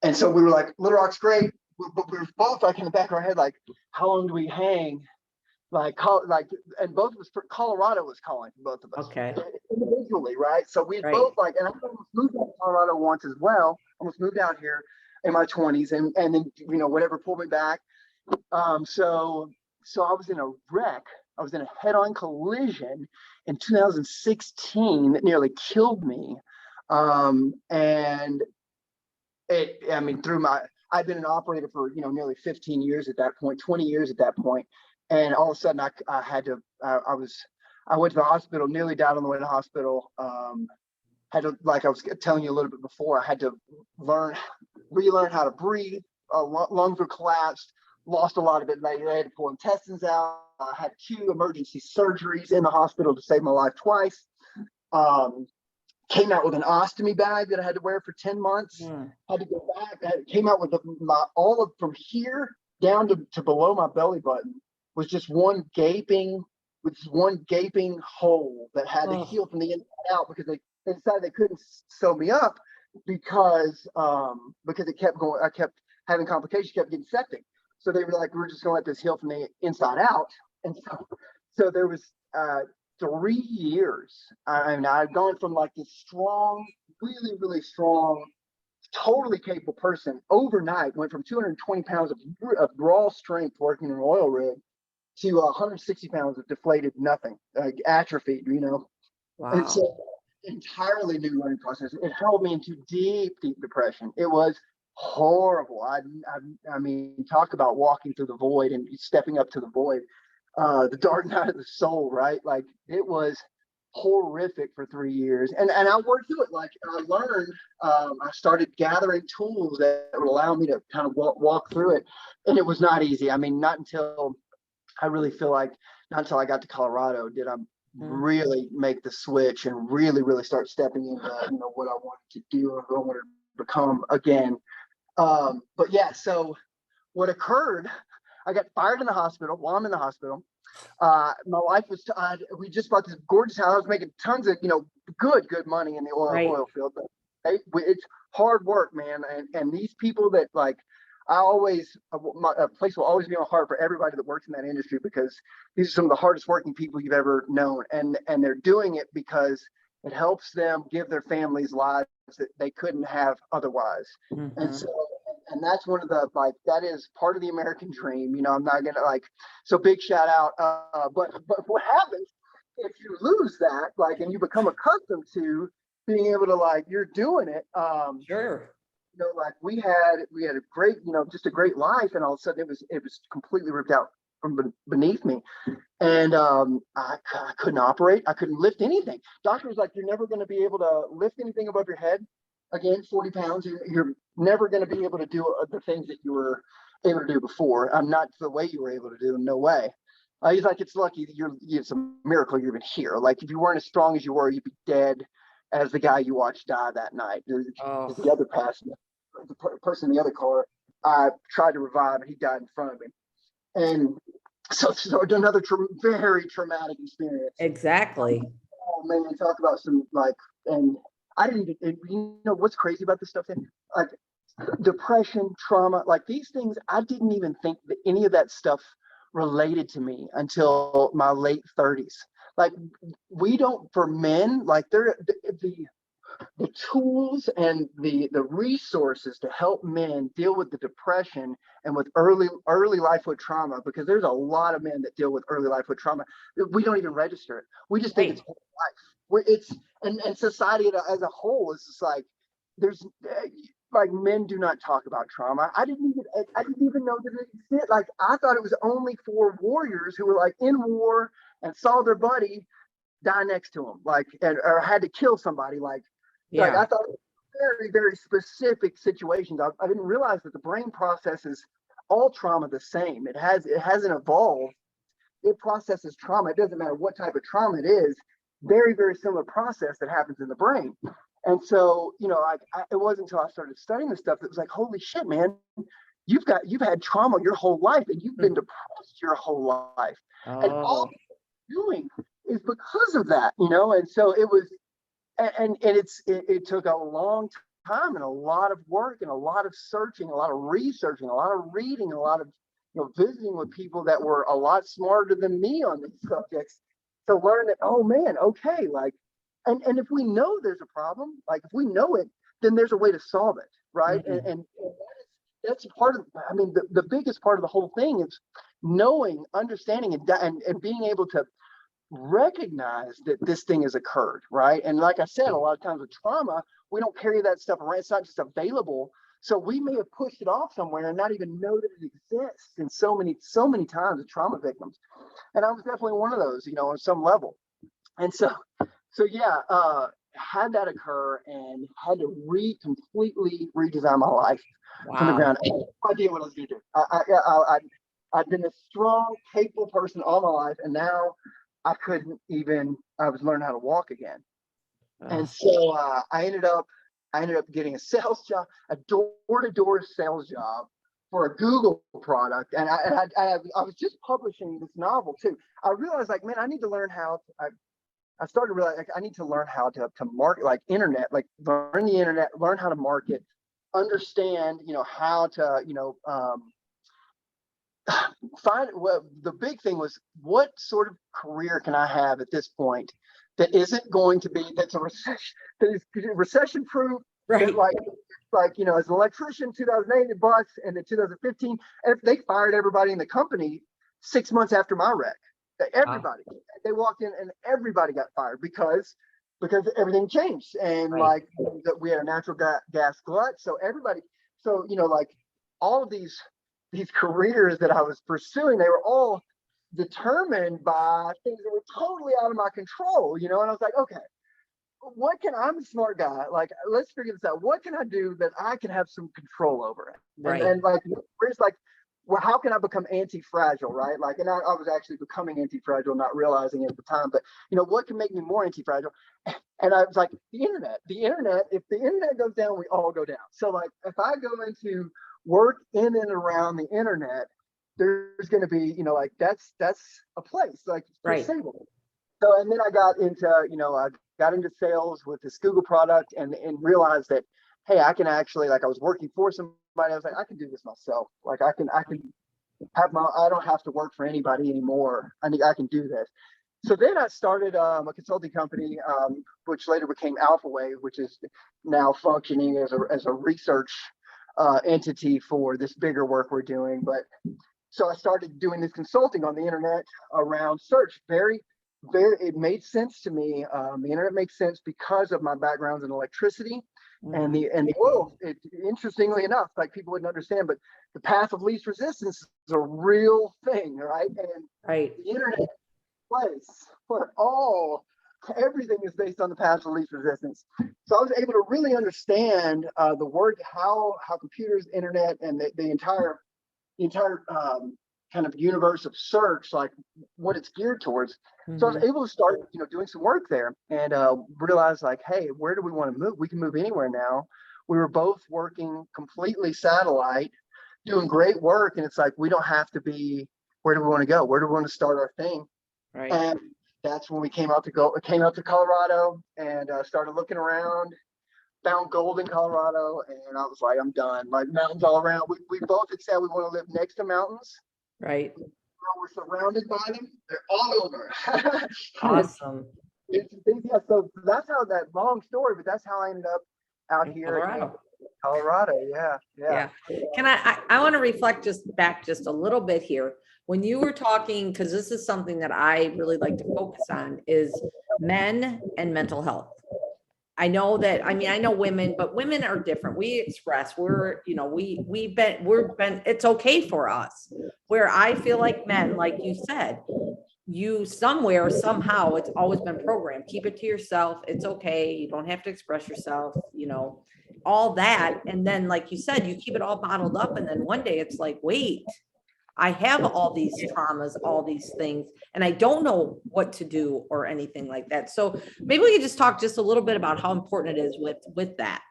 And so we were like, Little Rock's great. But we were both like in the back of our head, like, how long do we hang? And both of us, Colorado was calling for both of us Okay. individually, right? So we Right. both and I almost moved out to Colorado once as well. Almost moved out here in my 20s, and then whatever pulled me back. So I was in a wreck. I was in a head-on collision in 2016 that nearly killed me. And I mean, I've been an operator for, nearly 15 years at that point, 20 years at that point. And all of a sudden I had to, I went to the hospital, nearly died on the way to the hospital. Had to, like I was telling you a little bit before, I had to relearn how to breathe. Lungs were collapsed, lost a lot of it. They had to pull intestines out. I had 2 emergency surgeries in the hospital to save my life twice. Came out with an ostomy bag that I had to wear for 10 months. Mm. Had to go back. Came out with all of from here down to below my belly button was just one gaping hole that had to heal from the inside out, because they decided they couldn't sew me up because it kept going. I kept having complications, kept getting septic. So they were like, we're just gonna let this heal from the inside out. And so there was 3 years. I mean, I've gone from like this strong, really, really strong, totally capable person overnight, went from 220 pounds of raw strength working in an oil rig to 160 pounds of deflated nothing, atrophied, And Wow. so entirely new learning process. It hurled me into deep, deep depression. It was horrible. I mean, talk about walking through the void and stepping up to the void, the dark night of the soul, right? Like it was horrific for 3 years. And I worked through it. Like I learned, I started gathering tools that would allow me to kind of walk through it. And it was not easy. I mean, not until I really feel like, not until I got to Colorado did I really make the switch and really, really start stepping into, what I wanted to do or who I wanted to become again. But yeah, so what occurred, I got fired in the hospital while I'm in the hospital. My wife was, we just bought this gorgeous house. I was making tons of, good money in the oil field. But it's hard work, man. And these people that like, a place will always be on heart for everybody that works in that industry, because these are some of the hardest working people you've ever known. And they're doing it because it helps them give their families lives that they couldn't have otherwise. And so, and that's one of the, like, that is part of the American dream. I'm not going to so big shout out. But what happens if you lose that, and you become accustomed to being able to you're doing it. Sure. We had a great, just a great life, and all of a sudden it was completely ripped out from beneath me, and I couldn't operate. I couldn't lift anything. Doctor was like, "You're never going to be able to lift anything above your head again. 40 pounds. You're never going to be able to do the things that you were able to do before. I'm not the way you were able to do. No way." He's like, "It's lucky that it's a miracle you're even here. Like if you weren't as strong as you were, you'd be dead as the guy you watched die that night." The other person in the other car, I tried to revive, and he died in front of me. And so another very traumatic experience. Exactly. Oh man, talk about some and I didn't even, what's crazy about this stuff? Like depression, trauma, these things, I didn't even think that any of that stuff related to me until my late 30s. We don't, for men, the tools and the resources to help men deal with the depression and with early lifehood trauma, because there's a lot of men that deal with early lifehood trauma. We don't even register it. We just think it's whole life. It's and society as a whole is just there's men do not talk about trauma. I didn't even know that it existed. I thought it was only for warriors who were in war and saw their buddy die next to them, or had to kill somebody. I thought it was very, very specific situations. I didn't realize that the brain processes all trauma the same. It hasn't evolved. It processes trauma. It doesn't matter what type of trauma it is. Very, very similar process that happens in the brain. And so, it wasn't until I started studying this stuff that was holy shit, man, you've had trauma your whole life, and you've been depressed your whole life. And all you're doing is because of that, and so it was. And it took a long time and a lot of work and a lot of searching, a lot of researching, a lot of reading, a lot of visiting with people that were a lot smarter than me on these subjects to learn that, oh man, okay, and if we know there's a problem, if we know it, then there's a way to solve it, right? And that's part of, I mean, the biggest part of the whole thing is knowing, understanding, and being able to recognize that this thing has occurred, right? And like I said, a lot of times with trauma, we don't carry that stuff around. It's not just available. So we may have pushed it off somewhere and not even know that it exists in so many times with trauma victims. And I was definitely one of those, on some level. And so yeah, had that occur and had to completely redesign my life from the ground. I had no idea what I was going to do. I've been a strong, capable person all my life, and now I was learning how to walk again. And so I ended up getting a sales job, a door-to-door sales job for a Google product. And I was just publishing this novel too. I realized man, I need to learn how I started to realize I need to learn how to market, internet, learn the internet, learn how to market, understand, how to, the big thing was, what sort of career can I have at this point that isn't going to be, that's a recession, that is recession proof, right? That as an electrician, 2008 it busts, and in 2015, if they fired everybody in the company, 6 months after my wreck. Everybody, they walked in and everybody got fired because everything changed. And like we had a natural gas glut. So everybody, so, you know, like all of these careers that I was pursuing, they were all determined by things that were totally out of my control, you know? And I was like, okay, I'm a smart guy. Like, let's figure this out. What can I do that I can have some control over it? And like, where's like, well, how can I become anti-fragile, right? Like, and I was actually becoming anti-fragile, not realizing it at the time, but you know, what can make me more anti-fragile? And I was like, the internet, if the internet goes down, we all go down. So like, if I go into work in and around the internet, there's going to be, you know, like that's a place like for stable. So, and then I got into sales with this Google product and realized that, hey, I can actually, like I was working for somebody. I was like, I can do this myself. Like I can have I don't have to work for anybody anymore. I can do this. So then I started a consulting company, which later became AlphaWave, which is now functioning as a research entity for this bigger work we're doing. But so I started doing this consulting on the internet around search. It made sense to me. The internet makes sense because of my backgrounds in electricity and the oil. Interestingly enough, like people wouldn't understand, but the path of least resistance is a real thing, right? And the internet place where everything is based on the path of least resistance. So I was able to really understand the work, how computers, internet, and the entire kind of universe of search, like what it's geared towards. So I was able to start, you know, doing some work there and realize like, hey, where do we want to move? We can move anywhere now. We were both working completely satellite, doing great work. And it's like, we don't have to be, where do we want to go? Where do we want to start our thing? Right. And that's when we came out to Colorado and started looking around, found gold in Colorado. And I was like, I'm done. Like mountains all around. We both had said we want to live next to mountains. Right. We're surrounded by them. They're all over. Awesome. So that's how, that long story, but that's how I ended up out here in Colorado. Yeah. Can I want to reflect back just a little bit here. When you were talking, because this is something that I really like to focus on, is men and mental health. I know that, I mean, I know women, but women are different. We express, it's okay for us. Where I feel like men, like you said, you somewhere, somehow, it's always been programmed. Keep it to yourself. It's okay. You don't have to express yourself, you know, all that. And then, like you said, you keep it all bottled up. And then one day it's like, wait, I have all these traumas, all these things, and I don't know what to do or anything like that. So maybe we could just talk just a little bit about how important it is with that.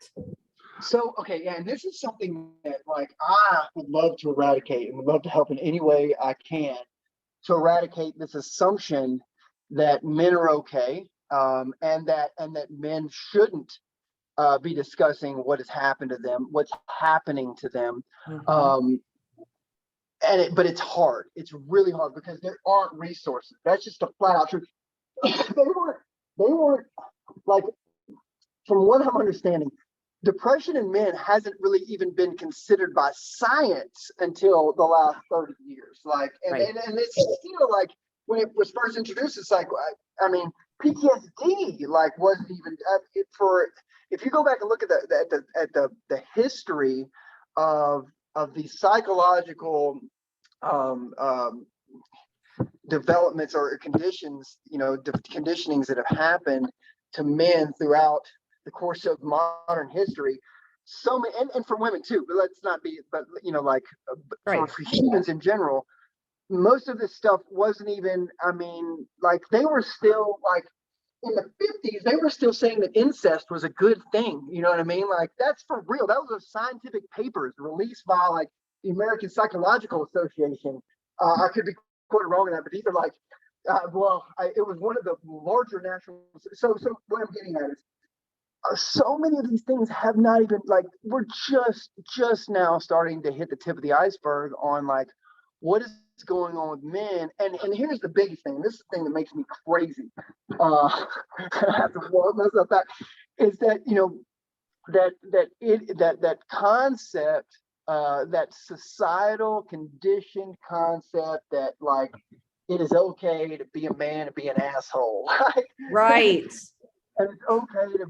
So, okay. Yeah. And this is something that like, I would love to eradicate and would love to help in any way I can to eradicate this assumption that men are okay. And that men shouldn't be discussing what has happened to them, what's happening to them. But it's hard. It's really hard because there aren't resources. That's just a flat out truth. They weren't like, from what I'm understanding, depression in men hasn't really even been considered by science until the last 30 years. Like, and it's still like, when it was first introduced, it's like, I mean, PTSD like wasn't even if you go back and look at the history of the psychological developments or conditions, you know, conditionings that have happened to men throughout the course of modern history, so many, and for women too, but let's not be, but you know, like for humans in general, most of this stuff wasn't even, I mean, like they were still like, in the 50s, they were still saying that incest was a good thing. You know what I mean? Like, that's for real. That was a scientific papers released by like the American Psychological Association. I could be quoted wrong on that, but these are like, it was one of the larger national. So what I'm getting at is, so many of these things have not even, like, we're just now starting to hit the tip of the iceberg on like what is going on with men. And here's the biggest thing. This is the thing that makes me crazy. I have to walk myself back. Is that, you know, that concept that societal conditioned concept that like it is okay to be a man and be an asshole. Right. And it's okay to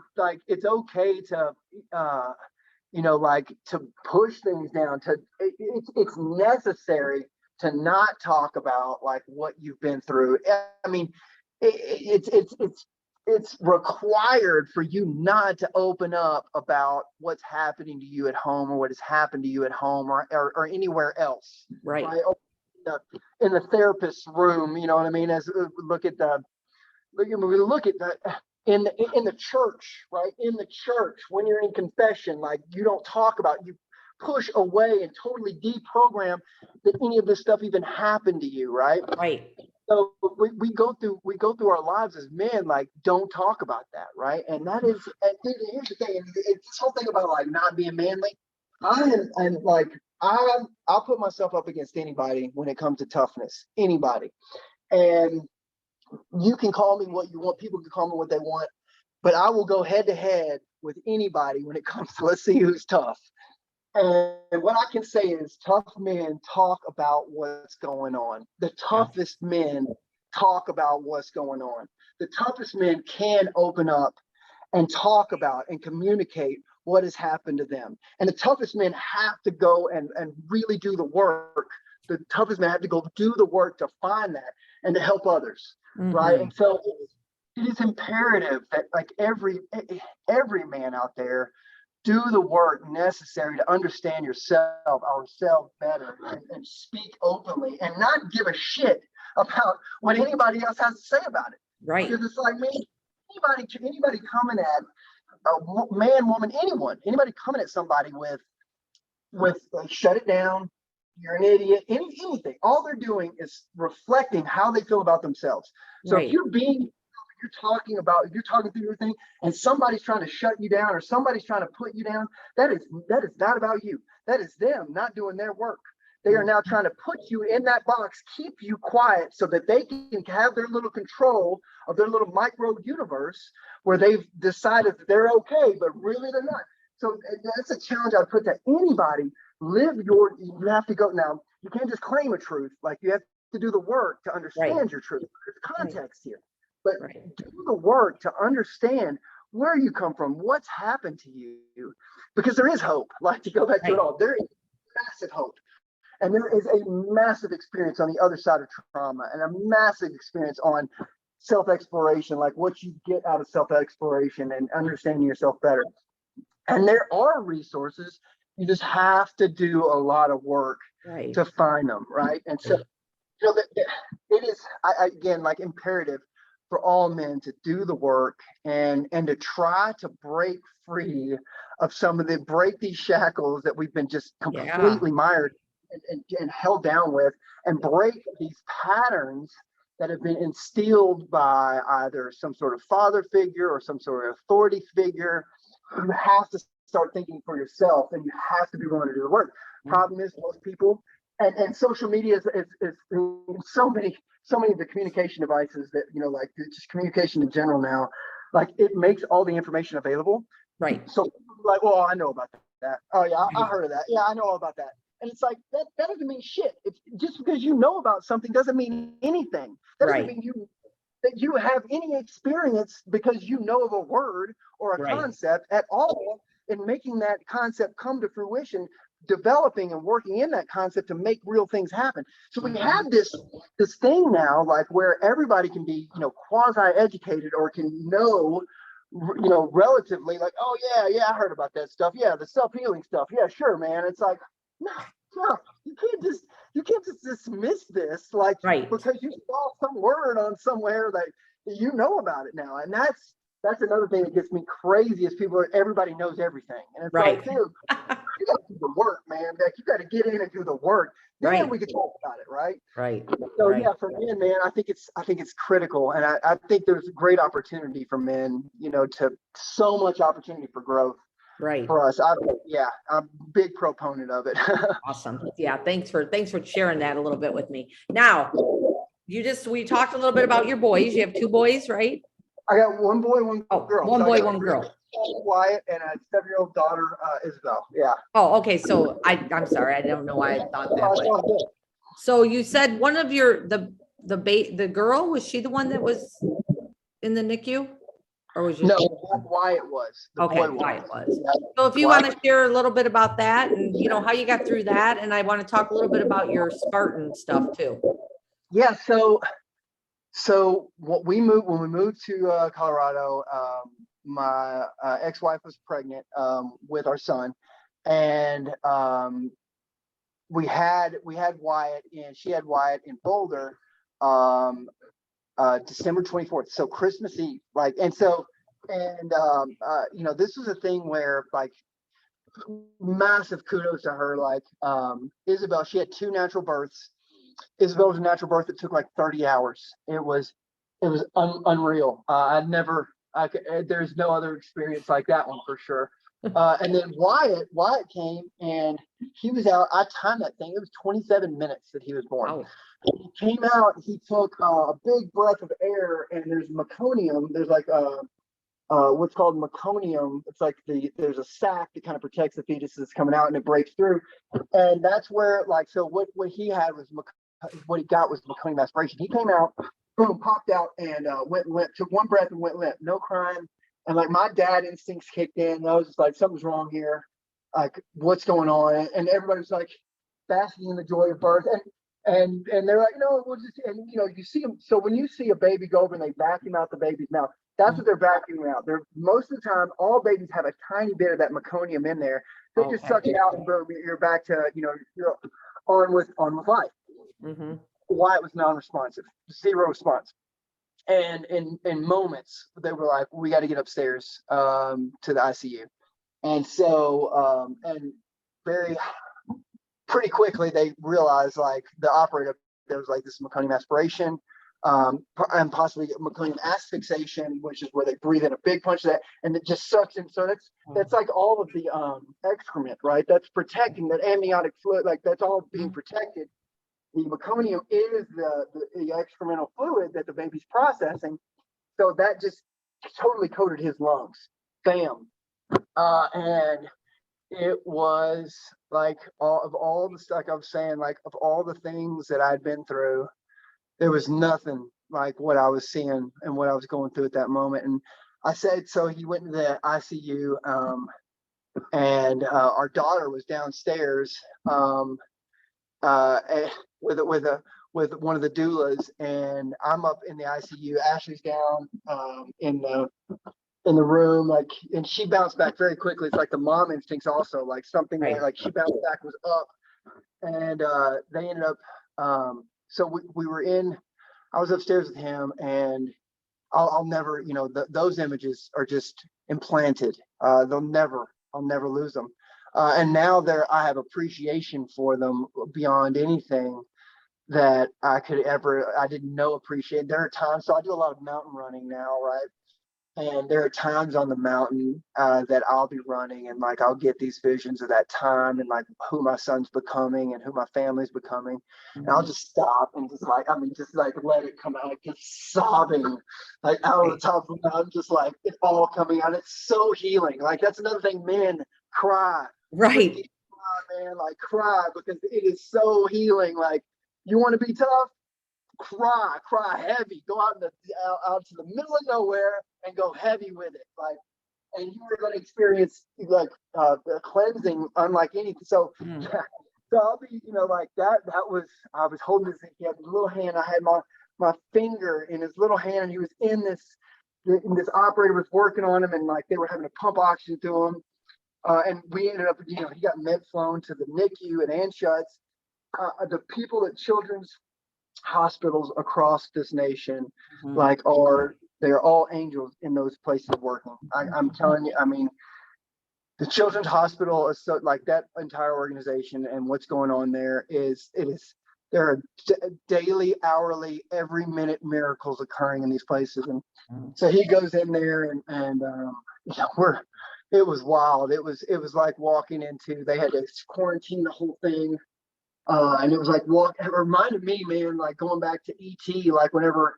like to push things down, it's necessary to not talk about like what you've been through. I mean, it's required for you not to open up about what's happening to you at home or what has happened to you at home or anywhere else. Right. In the therapist's room, you know what I mean? As we look at the in the church, right? In the church, when you're in confession, like you don't talk about, you push away and totally deprogram that any of this stuff even happened to you, right? Right. So we go through our lives as men, like don't talk about that, right? And that is, and here's the thing, it's this whole thing about like not being manly. I'll put myself up against anybody when it comes to toughness, anybody. And you can call me what you want. People can call me what they want, but I will go head to head with anybody when it comes to let's see who's tough. And what I can say is tough men talk about what's going on. The toughest men talk about what's going on. The toughest men can open up and talk about and communicate what has happened to them. And the toughest men have to go and really do the work. The toughest men have to go do the work to find that and to help others. Right. And so it is imperative that like every man out there do the work necessary to understand ourselves better and speak openly and not give a shit about what anybody else has to say about it. Right. Because it's like, man, anybody coming at a man, woman, anybody coming at somebody with like, shut it down, you're an idiot, anything. All they're doing is reflecting how they feel about themselves. So if you're talking through your thing and somebody's trying to shut you down or somebody's trying to put you down, that is not about you. That is them not doing their work. They are now trying to put you in that box, keep you quiet so that they can have their little control of their little micro universe where they've decided that they're okay, but really they're not. So that's a challenge I put to anybody. You have to go now. You can't just claim a truth. Like you have to do the work to understand your truth. There's context here, but do the work to understand where you come from, what's happened to you, because there is hope. Like to go back to it all, there is massive hope. And there is a massive experience on the other side of trauma and a massive experience on self-exploration, like what you get out of self-exploration and understanding yourself better. And there are resources. You just have to do a lot of work to find them, right? And so, it is, again, like imperative for all men to do the work and to try to break free of break these shackles that we've been just completely mired and held down with, and break these patterns that have been instilled by either some sort of father figure or some sort of authority figure. You have to start thinking for yourself, and you have to be willing to do the work. Problem is, most people, and social media is so many of the communication devices that, like just communication in general now, like it makes all the information available. Right. So like, well, I know about that. Oh yeah, I heard of that. Yeah, I know all about that. And it's like, that doesn't mean shit. It's just because you know about something doesn't mean anything. That doesn't mean that you have any experience because you know of a word or a concept at all in making that concept come to fruition, developing and working in that concept to make real things happen. So we have this thing now, like where everybody can be, quasi-educated or can know, relatively like, oh yeah, I heard about that stuff. Yeah, the self-healing stuff. Yeah, sure, man. It's like, no, you can't just dismiss this because you saw some word on somewhere that you know about it now. And that's another thing that gets me crazy is everybody knows everything. And it's like, dude, you gotta do the work, man. Like you gotta get in and do the work. Then we can talk about it, right? Right. So yeah, for men, man, I think it's critical. And I think there's great opportunity for men, to so much opportunity for growth. Right. For us. I'm a big proponent of it. Awesome. Yeah. Thanks for sharing that a little bit with me. Now, we talked a little bit about your boys. You have two boys, right? I got one boy, one girl. One boy, one girl. Wyatt and a 7-year-old daughter, Isabel. Yeah. Oh, okay. So I'm sorry. I don't know why I thought that That's way. all good. So you said one of your, the girl, was she the one that was in the NICU? Or was you? No, Wyatt was. The Okay, boy was. Wyatt was. Yeah. So if you Wyatt- want to share a little bit about that and how you got through that, and I want to talk a little bit about your Spartan stuff too. Yeah. So what when we moved to Colorado, my ex-wife was pregnant with our son, and we had Wyatt she had Wyatt in Boulder, December 24th, so Christmas Eve, this was a thing where massive kudos to her. Isabel, she had 2 natural births. Isabel was a natural birth that took 30 hours. It was unreal. There's no other experience like that one for sure. And then Wyatt came, and he was out. I timed that thing. It was 27 minutes that he was born. Wow. He came out, he took a big breath of air, and there's meconium. There's what's called meconium. It's there's a sac that kind of protects the fetus that's coming out, and it breaks through. And that's where so what he had was what he got was meconium aspiration. He came out, boom, popped out, and went limp, took one breath and went limp, no crying. And my dad instincts kicked in, and I was just something's wrong here. What's going on? And everybody was basking in the joy of birth. And they're no, we'll just, and you see them. So when you see a baby go over and they vacuum out the baby's mouth, that's what they're vacuuming out. They're most of the time, all babies have a tiny bit of that meconium in there. They just suck it out, and boom, you're back to you're on with life. Mm-hmm. Wyatt was non-responsive, 0 response. And in moments, they were we got to get upstairs to the ICU. And so, and pretty quickly, they realized, the operator, there was this meconium aspiration, and possibly meconium asphyxiation, which is where they breathe in a big punch of that, and it just sucks in. So that's all of the excrement, right? That's protecting that amniotic fluid, that's all being protected. The meconium is the excremental fluid that the baby's processing. So that just totally coated his lungs. Bam. And it was all the stuff I was saying, of all the things that I'd been through, there was nothing like what I was seeing and what I was going through at that moment. And I said, so he went into the ICU, and our daughter was downstairs, with one of the doulas, and I'm up in the ICU. Ashley's down in the room, and she bounced back very quickly. It's the mom instincts also, something Right. that she bounced back was up, and they ended up. So we were in. I was upstairs with him, and I'll never, those images are just implanted. I'll never lose them. And now I have appreciation for them beyond anything that I didn't know appreciate. There are times, so I do a lot of mountain running now, right? And there are times on the mountain that I'll be running, and I'll get these visions of that time, and who my son's becoming and who my family's becoming. And I'll just stop and just let it come out, just sobbing out of the top of the mountain, just it's all coming out. It's so healing. That's another thing, men cry. Right. Cry, man, cry, because it is so healing. You want to be tough? Cry heavy. Go out to the middle of nowhere and go heavy with it. And you are going to experience the cleansing unlike anything. So so I'll be that. That was, I was holding his, he had his little hand. I had my finger in his little hand, and he was in this. This operator was working on him, and they were having to pump oxygen to him. And we ended up, he got med flown to the NICU and Anschutz. The people at children's hospitals across this nation, they're all angels in those places working. I'm telling you, the children's hospital is so, that entire organization and what's going on there there are daily, hourly, every minute miracles occurring in these places. And so he goes in there, and it was wild. It was like walking into, they had to quarantine the whole thing. And it was it reminded me, man, going back to E.T., whenever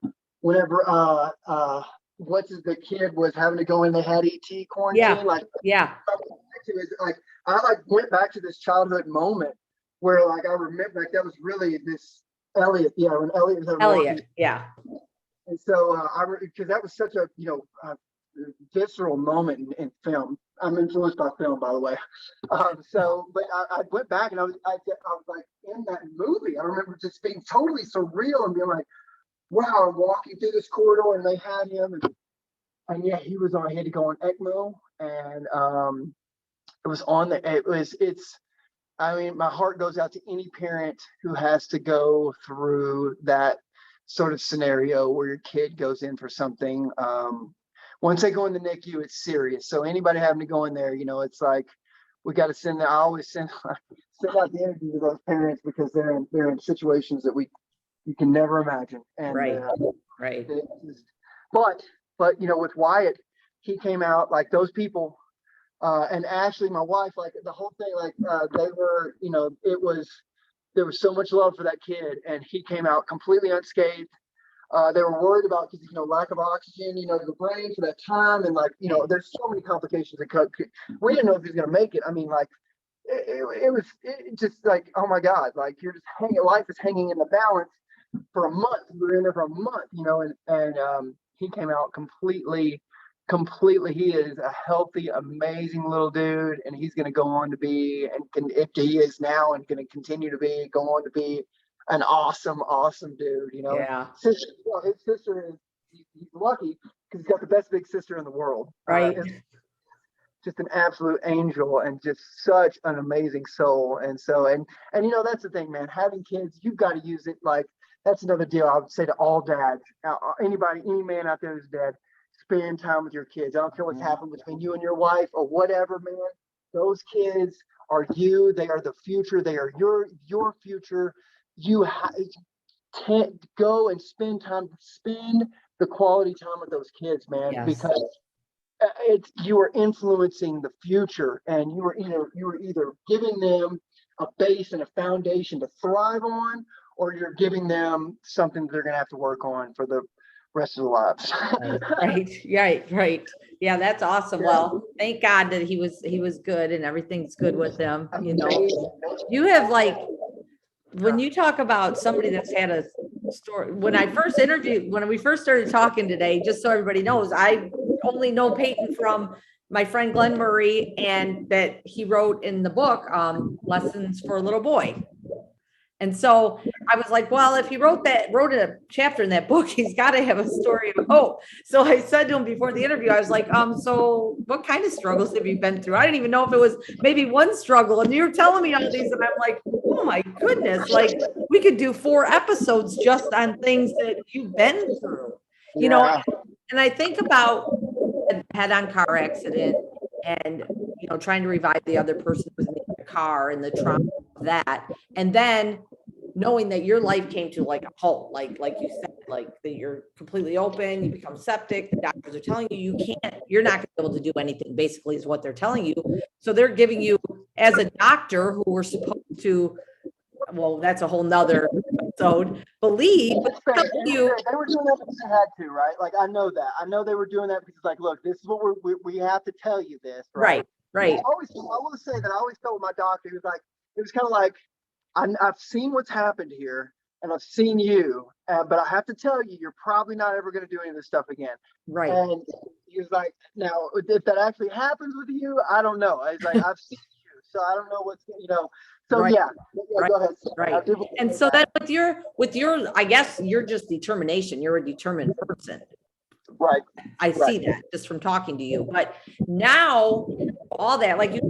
the kid was having to go in, they had ET quarantine. Yeah. Like, Yeah. I like went back to this childhood moment where like I remember like that was really this Elliot, when Elliot was having Elliot. Yeah. and so because that was such a visceral moment in film. I'm influenced by film, by the way. But I went back and I was like in that movie. I remember just being totally surreal and being like, wow, I'm walking through this corridor and they had him and yeah, he had to go on ECMO and I mean, my heart goes out to any parent who has to go through that sort of scenario where your kid goes in for something. Once they go in the NICU, it's serious. So anybody having to go in there, it's like we got to send. I always send out the energy to those parents because they're in situations that you can never imagine. And right. Right. But with Wyatt, he came out like those people. And Ashley, my wife, like the whole thing, like they were, there was so much love for that kid, and he came out completely unscathed. They were worried about lack of oxygen, to the brain for that time, and like there's so many complications that we didn't know if he was gonna make it. I mean, like it was just like, oh my God, like you're just life is hanging in the balance for a month. We were in there for a month, and he came out completely. He is a healthy, amazing little dude, and he's going to go on to be, if he is now, and going to continue to go on to be an awesome dude. Yeah. His sister is he's lucky because he's got the best big sister in the world. Right. Just an absolute angel and just such an amazing soul. And so, and that's the thing, man. Having kids, you've got to use it. Like that's another deal. I would say to all dads, any man out there who's dad. Spend time with your kids. I don't care what's happened between you and your wife or whatever, man. Those kids are you. They are the future. They are your future. You can't go and spend the quality time with those kids, man, Yes. because you are influencing the future, and you are either giving them a base and a foundation to thrive on, or you're giving them something that they're going to have to work on for the rest of their lives. Right. Yeah, that's awesome. Well, thank God that he was good and everything's good with him. You have like, when you talk about somebody that's had a story, when we first started talking today, just so everybody knows, I only know Peyton from my friend Glenn Murray, and that he wrote in the book, Lessons for a Little Boy. And so I was like, well, if he wrote a chapter in that book, he's got to have a story of hope. So I said to him before the interview, I was like, so what kind of struggles have you been through? I didn't even know if it was maybe one struggle. And you're telling me all these, and I'm like, oh my goodness, like we could do 4 episodes just on things that you've been through, and I think about a head-on car accident and, trying to revive the other person who was in the car and the trauma of that. And then knowing that your life came to like a halt, like you said, like that you're completely open, you become septic, the doctors are telling you you're not gonna be able to do anything, basically is what they're telling you. So they're giving you, as a doctor who were supposed to, well, that's a whole nother episode, believe you. They were doing that because they had to, right? Like I know they were doing that because like, look, this is what we have to tell you this, right? Right. I will say that I always told my doctor, he was like, it was kind of like, I've seen what's happened here, and I've seen you, but I have to tell you, you're probably not ever going to do any of this stuff again. Right. And he was like, now, if that actually happens with you, I don't know. I was like, I've seen you, so I don't know what's, So right. Yeah, right. Go ahead. Right. And so that with your, I guess you're just determination. You're a determined person. Right. I see that just from talking to you. But now all that, like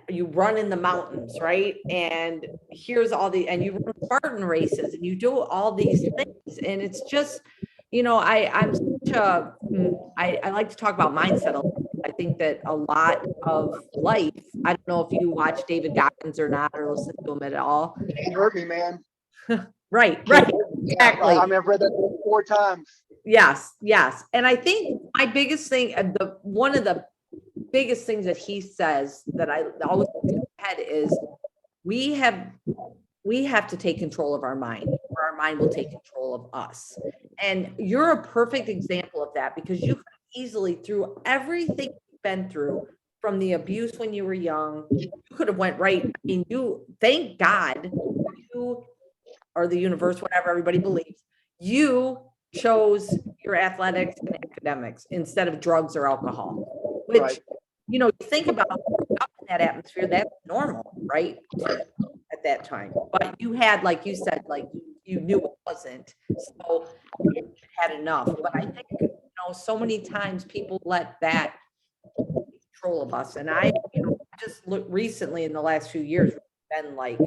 you run in the mountains, right? And here's and you run Spartan races and you do all these things. And it's just, I like to talk about mindset a lot. I think that a lot of life, I don't know if you watch David Goggins or not, or listen to him at all. You heard me, man. Right. Exactly. I mean, I've read that 4 times. Yes. And I think my biggest thing, one of the biggest things that he says that I always had is we have to take control of our mind, or our mind will take control of us. And you're a perfect example of that, because you could easily through everything you've been through, from the abuse when you were young, you could have went right. I mean, thank God, you or the universe, whatever everybody believes, you chose your athletics and academics instead of drugs or alcohol, which, Right. you think about up in that atmosphere, that's normal, right? At that time. But you had, like you said, like you knew it wasn't. So you had enough. But I think, so many times people let that control of us. And I, just look recently in the last few years, been like,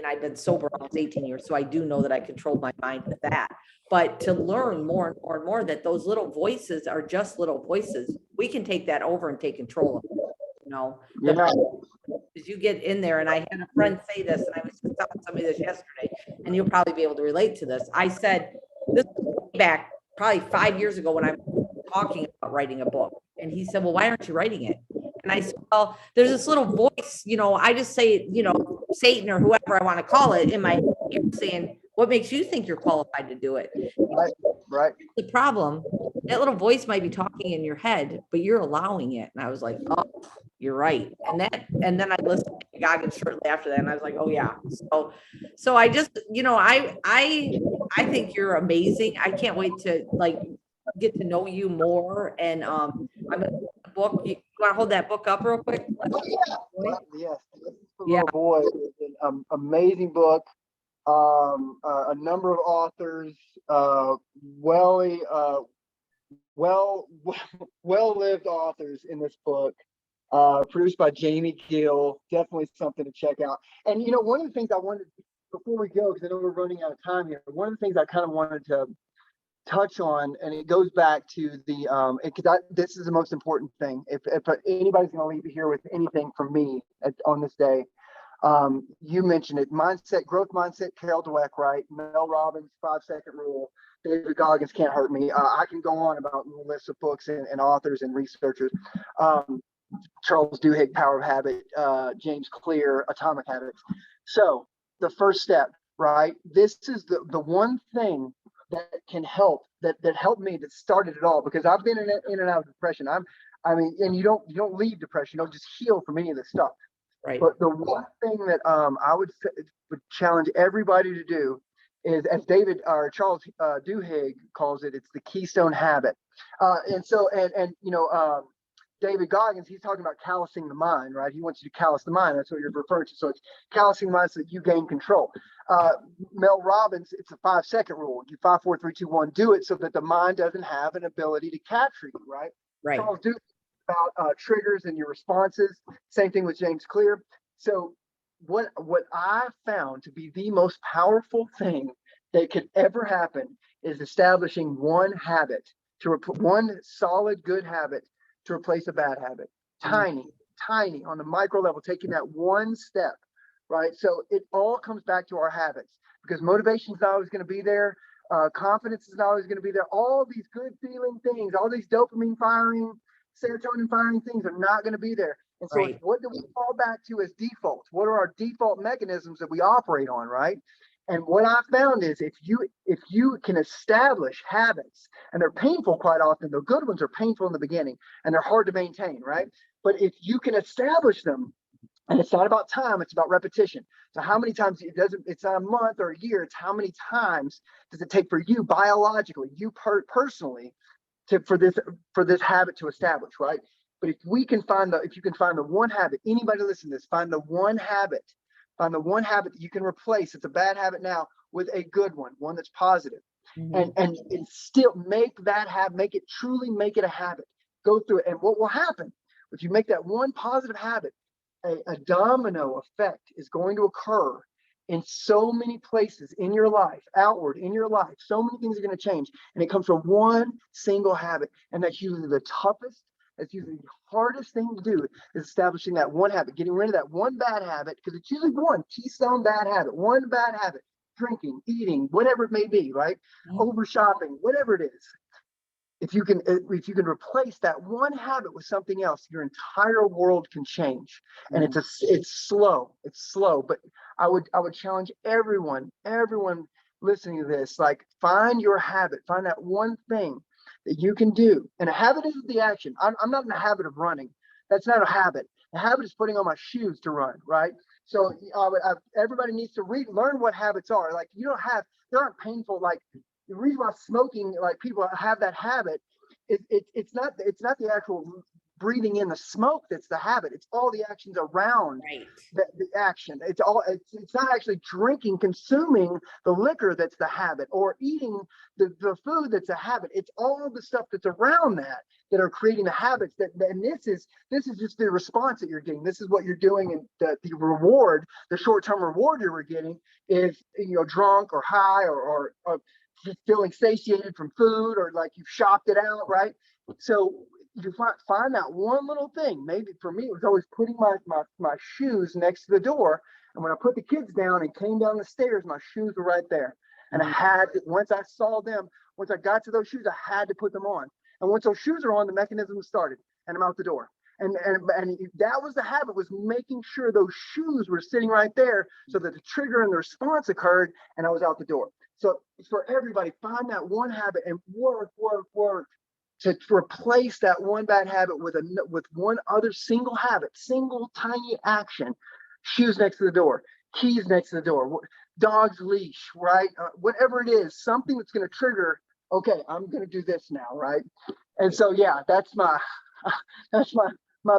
I've been sober almost 18 years, so I do know that I controlled my mind with that. But to learn more and more and more that those little voices are just little voices, we can take that over and take control of it, Yeah. Because you get in there, and I had a friend say this, and I was just telling somebody this yesterday, and you'll probably be able to relate to this. I said, this was back probably 5 years ago when I'm talking about writing a book. And he said, well, why aren't you writing it? And I said, well, there's this little voice, I just say, Satan or whoever I want to call it in my ear saying, what makes you think you're qualified to do it? Right. The problem, that little voice might be talking in your head, but you're allowing it. And I was like, oh, you're right. And then I listened to Goggins shortly after that, and I was like, oh yeah. So I just, I think you're amazing. I can't wait to get to know you more. And I'm a book. You want to hold that book up real quick? Yes. The Yeah. Little Boy is an amazing book. A number of authors, well-lived authors in this book, produced by Jamie Gill. Definitely something to check out. And one of the things I wanted, before we go, because I know we're running out of time here, one of the things I kind of wanted to touch on, and it goes back to the because this is the most important thing. If anybody's going to leave here with anything from me on this day, you mentioned it: growth mindset, Carol Dweck, right? Mel Robbins, 5-second rule. David Goggins, Can't Hurt Me. I can go on about the list of books and authors and researchers. Charles Duhigg, Power of Habit. James Clear, Atomic Habits. So the first step, right? This is the one thing that can help, that helped me, that started it all, because I've been in and out of depression. And you don't leave depression, you don't just heal from any of this stuff. Right. But the one thing that I would challenge everybody to do is, as Charles Duhigg calls it, it's the Keystone Habit. David Goggins, he's talking about callousing the mind, right? He wants you to callous the mind. That's what you're referring to. So it's callousing the mind so that you gain control. Mel Robbins, it's a 5-second rule. You 5, 4, 3, 2, 1. Do it so that the mind doesn't have an ability to capture you, right? Right. Charles Duhigg about triggers and your responses. Same thing with James Clear. So what I found to be the most powerful thing that could ever happen is establishing one habit, one solid good habit to replace a bad habit. Tiny on the micro level, taking that one step, right? So it all comes back to our habits, because motivation is not always going to be there. Confidence is not always going to be there. All these good feeling things, all these dopamine firing, serotonin firing things are not going to be there. And so Right. what do we fall back to as defaults? What are our default mechanisms that we operate on, right? And what I found is, if you can establish habits, and they're painful quite often, the good ones are painful in the beginning and they're hard to maintain, right? But if you can establish them, and it's not about time, it's about repetition. So how many times it's not a month or a year, it's how many times does it take for you biologically, you personally, for this habit to establish, right? But if you can find the one habit, anybody listen to this, find the one habit that you can replace. It's a bad habit now with a good one that's positive. Mm-hmm. And still make it a habit. Go through it. And what will happen if you make that one positive habit, a domino effect is going to occur in so many places in your life, outward in your life. So many things are going to change. And it comes from one single habit. And that's usually the toughest. That's usually the hardest thing to do, is establishing that one habit, getting rid of that one bad habit, because it's usually one keystone bad habit, one bad habit: drinking, eating, whatever it may be, right? Mm-hmm. Over shopping, whatever it is. If you can replace that one habit with something else, your entire world can change. And it's slow, but I would challenge everyone listening to this, like, find your habit, find that one thing that you can do. And a habit isn't the action. I'm not in the habit of running. That's not a habit. A habit is putting on my shoes to run, right? So everybody needs to learn what habits are. Like there aren't painful, like the reason why smoking, like people have that habit, it's not the actual breathing in the smoke that's the habit. It's all the actions around Right. the action. It's not actually drinking, consuming the liquor that's the habit, or eating the food that's a habit. It's all the stuff that's around that are creating the habits. And this is just the response that you're getting. This is what you're doing, and the reward, the short-term reward you were getting is, drunk or high or just feeling satiated from food, or like you've shopped it out, right? So you find that one little thing. Maybe for me, it was always putting my shoes next to the door. And when I put the kids down and came down the stairs, my shoes were right there. And once I saw them, once I got to those shoes, I had to put them on. And once those shoes are on, the mechanism started, and I'm out the door. And that was the habit, was making sure those shoes were sitting right there so that the trigger and the response occurred, and I was out the door. So for everybody, find that one habit and work to replace that one bad habit with one other single habit, single tiny action. Shoes next to the door, keys next to the door, dog's leash, right? Whatever it is, something that's going to trigger, okay, I'm going to do this now, right? And so, yeah, that's my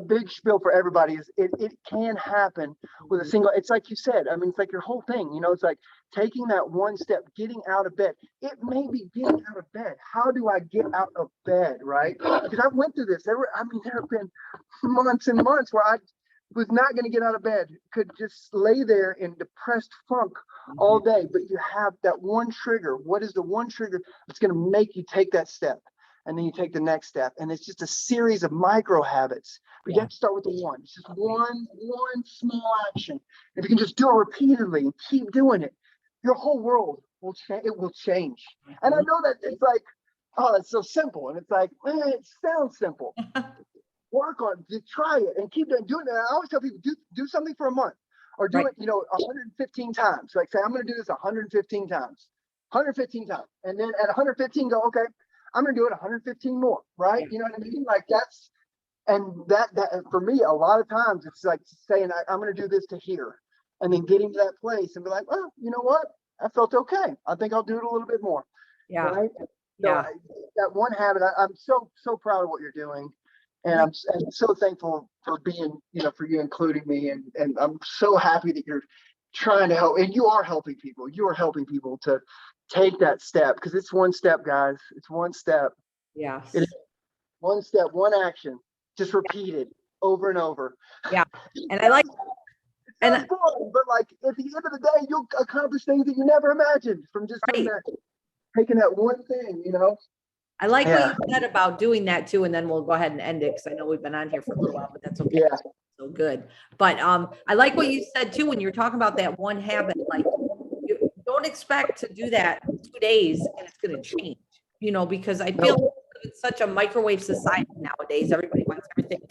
big spiel for everybody is it can happen with a single. It's like you said, I mean, it's like your whole thing, it's like taking that one step, getting out of bed. It may be getting out of bed. How do I get out of bed, right? Because I went through this. There have been months and months where I was not going to get out of bed, could just lay there in depressed funk all day. But you have that one trigger. What is the one trigger that's going to make you take that step? And then you take the next step. And it's just a series of micro habits. But you have to start with the one. It's just one small action. If you can just do it repeatedly and keep doing it, your whole world will change. It will change. And I know that it's like, oh, it's so simple. And it's like, it sounds simple. Work on it, try it, and keep doing it. I always tell people, do something for a month, or do it, 115 times. Like, say, I'm going to do this 115 times, 115 times. And then at 115, go, okay, I'm going to do it 115 more, right? You know what I mean? Like that for me, a lot of times it's like saying, I'm going to do this to here, and then getting to that place and be like, well, you know what? I felt okay. I think I'll do it a little bit more. Yeah. Right? So that one habit, I'm so proud of what you're doing. And I'm so thankful for being, for you including me. And I'm so happy that you're trying to help. And you are helping people. You are helping people to take that step, because it's one step, guys. It's one step. Yes. It is one step, one action, just repeated over and over. Yeah. And I like, boring, but like at the end of the day, you'll accomplish things that you never imagined from just doing that, taking that one thing, I like what you said about doing that too, and then we'll go ahead and end it, because I know we've been on here for a little while, but that's okay. Yeah. So good. But I like what you said too when you're talking about that one habit. Like, you don't expect to do that 2 days and it's going to change. Because I feel it's such a microwave society nowadays. Everybody wants everything.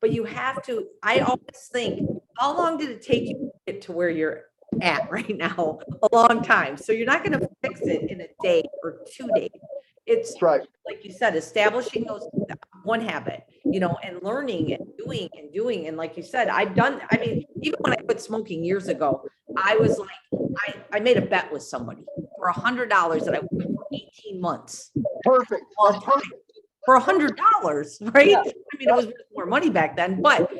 But you have to. I always think, how long did it take you to get to where you're at right now? A long time. So you're not going to fix it in a day or 2 days. It's right. Like you said, establishing those one habit, and learning and doing. And like you said, even when I quit smoking years ago, I was like, I made a bet with somebody for $100 that I would quit for 18 months. Perfect. That's perfect. For $100, right? Yeah. I mean, it was more money back then, but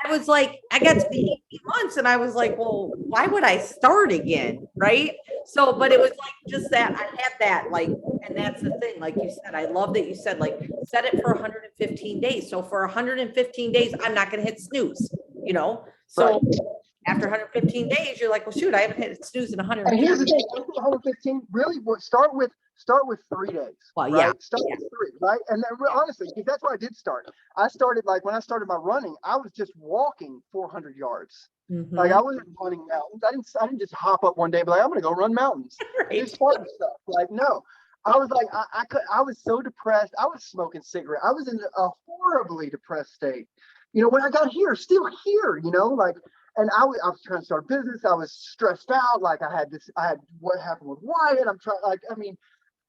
I was like, I got to the 18 months and I was like, well, why would I start again? Right. So, but it was like just that I had that, like, and that's the thing, like you said, I love that you said, like, set it for 115 days. So for 115 days, I'm not going to hit snooze, So after 115 days, you're like, well, shoot, I haven't hit snooze in 115. And here's the thing, 115, really start with 3 days. Well, right? Start with 3, right? And then honestly, that's where I did start. I started, like, when I started my running, I was just walking 400 yards. Like, I wasn't running mountains. I didn't just hop up one day and be like, I'm going to go run mountains. Do Spartan stuff. Like, no. I was like, I was so depressed. I was smoking cigarettes. I was in a horribly depressed state. When I got here, still here, like, and I was trying to start a business. I was stressed out. Like, I had what happened with Wyatt. I'm trying, like, I mean,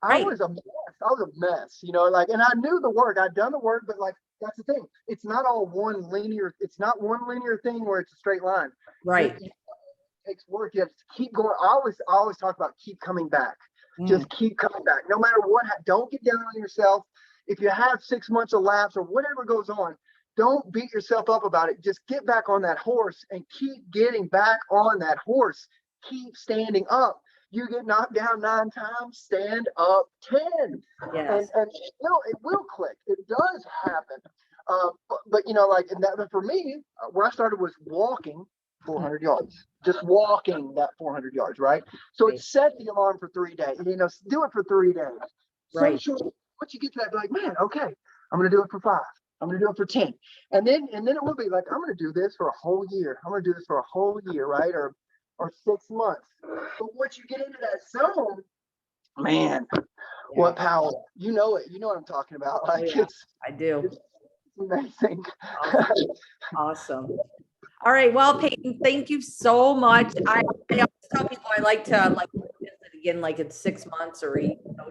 I Right. was a mess. I was a mess, like, and I knew the work. I'd done the work, but like, that's the thing. It's not not one linear thing where it's a straight line. Right. It takes work. You have to keep going. I always talk about keep coming back. Mm, Just keep coming back. No matter what, don't get down on yourself. If you have 6 months elapsed or whatever goes on, don't beat yourself up about it. Just get back on that horse and keep getting back on that horse. Keep standing up. You get knocked down 9 times, stand up 10. yes. And it will click. It does happen. But like, and that for me, where I started was walking 400 yards, just walking that 400 yards, right? So it Right. set the alarm for 3 days. Do it for 3 days. Right. Essentially, once you get to that, be like, man, okay, I'm going to do it for 5. I'm going to do it for 10. And then it will be like, I'm going to do this for a whole year. I'm going to do this for a whole year, right? Or 6 months. But once you get into that zone, man, Yeah. what power. You know it. You know what I'm talking about. Oh, Like, yeah, I do. it's amazing. Awesome. Awesome. All right. Well, Peyton, thank you so much. I always tell people I like to visit again, like in 6 months or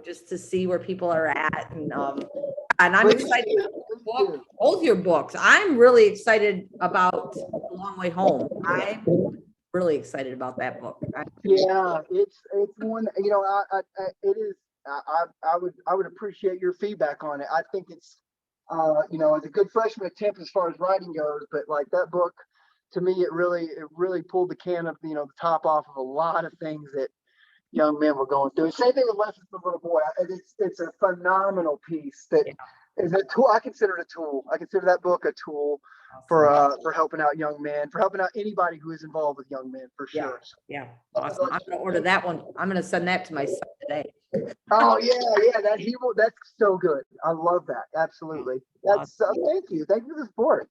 just to see where people are at. And I'm Please excited do. about your Please book, do. both your books. I'm really excited about The Long Way Home. I'm really excited about that book. Yeah, it's one. It is. I would appreciate your feedback on it. I think it's, as a good freshman attempt as far as writing goes, but like that book, to me, it really pulled the can of the top off of a lot of things that young men were going through. Same thing with Lessons from a Little Boy. It's a phenomenal piece that Yeah. is a tool. I consider it a tool. I consider that book a tool Awesome. for helping out young men, for helping out anybody who is involved with young men, for Yeah. sure. Yeah. Awesome. I'm going to order that one. I'm going to send that to my son today. Oh yeah, that's so good. I love that. Absolutely. That's thank you for the support.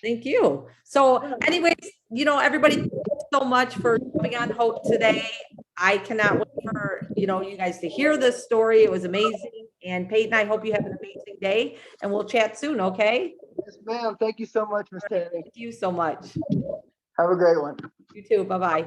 Thank you. So anyways, everybody, thank you so much for coming on Hope today. I cannot wait for, you guys to hear this story. It was amazing. And Peyton, I hope you have an amazing day and we'll chat soon. Okay. Yes, ma'am. Thank you so much, Miss Tammy. Thank you so much. Have a great one. You too. Bye-bye.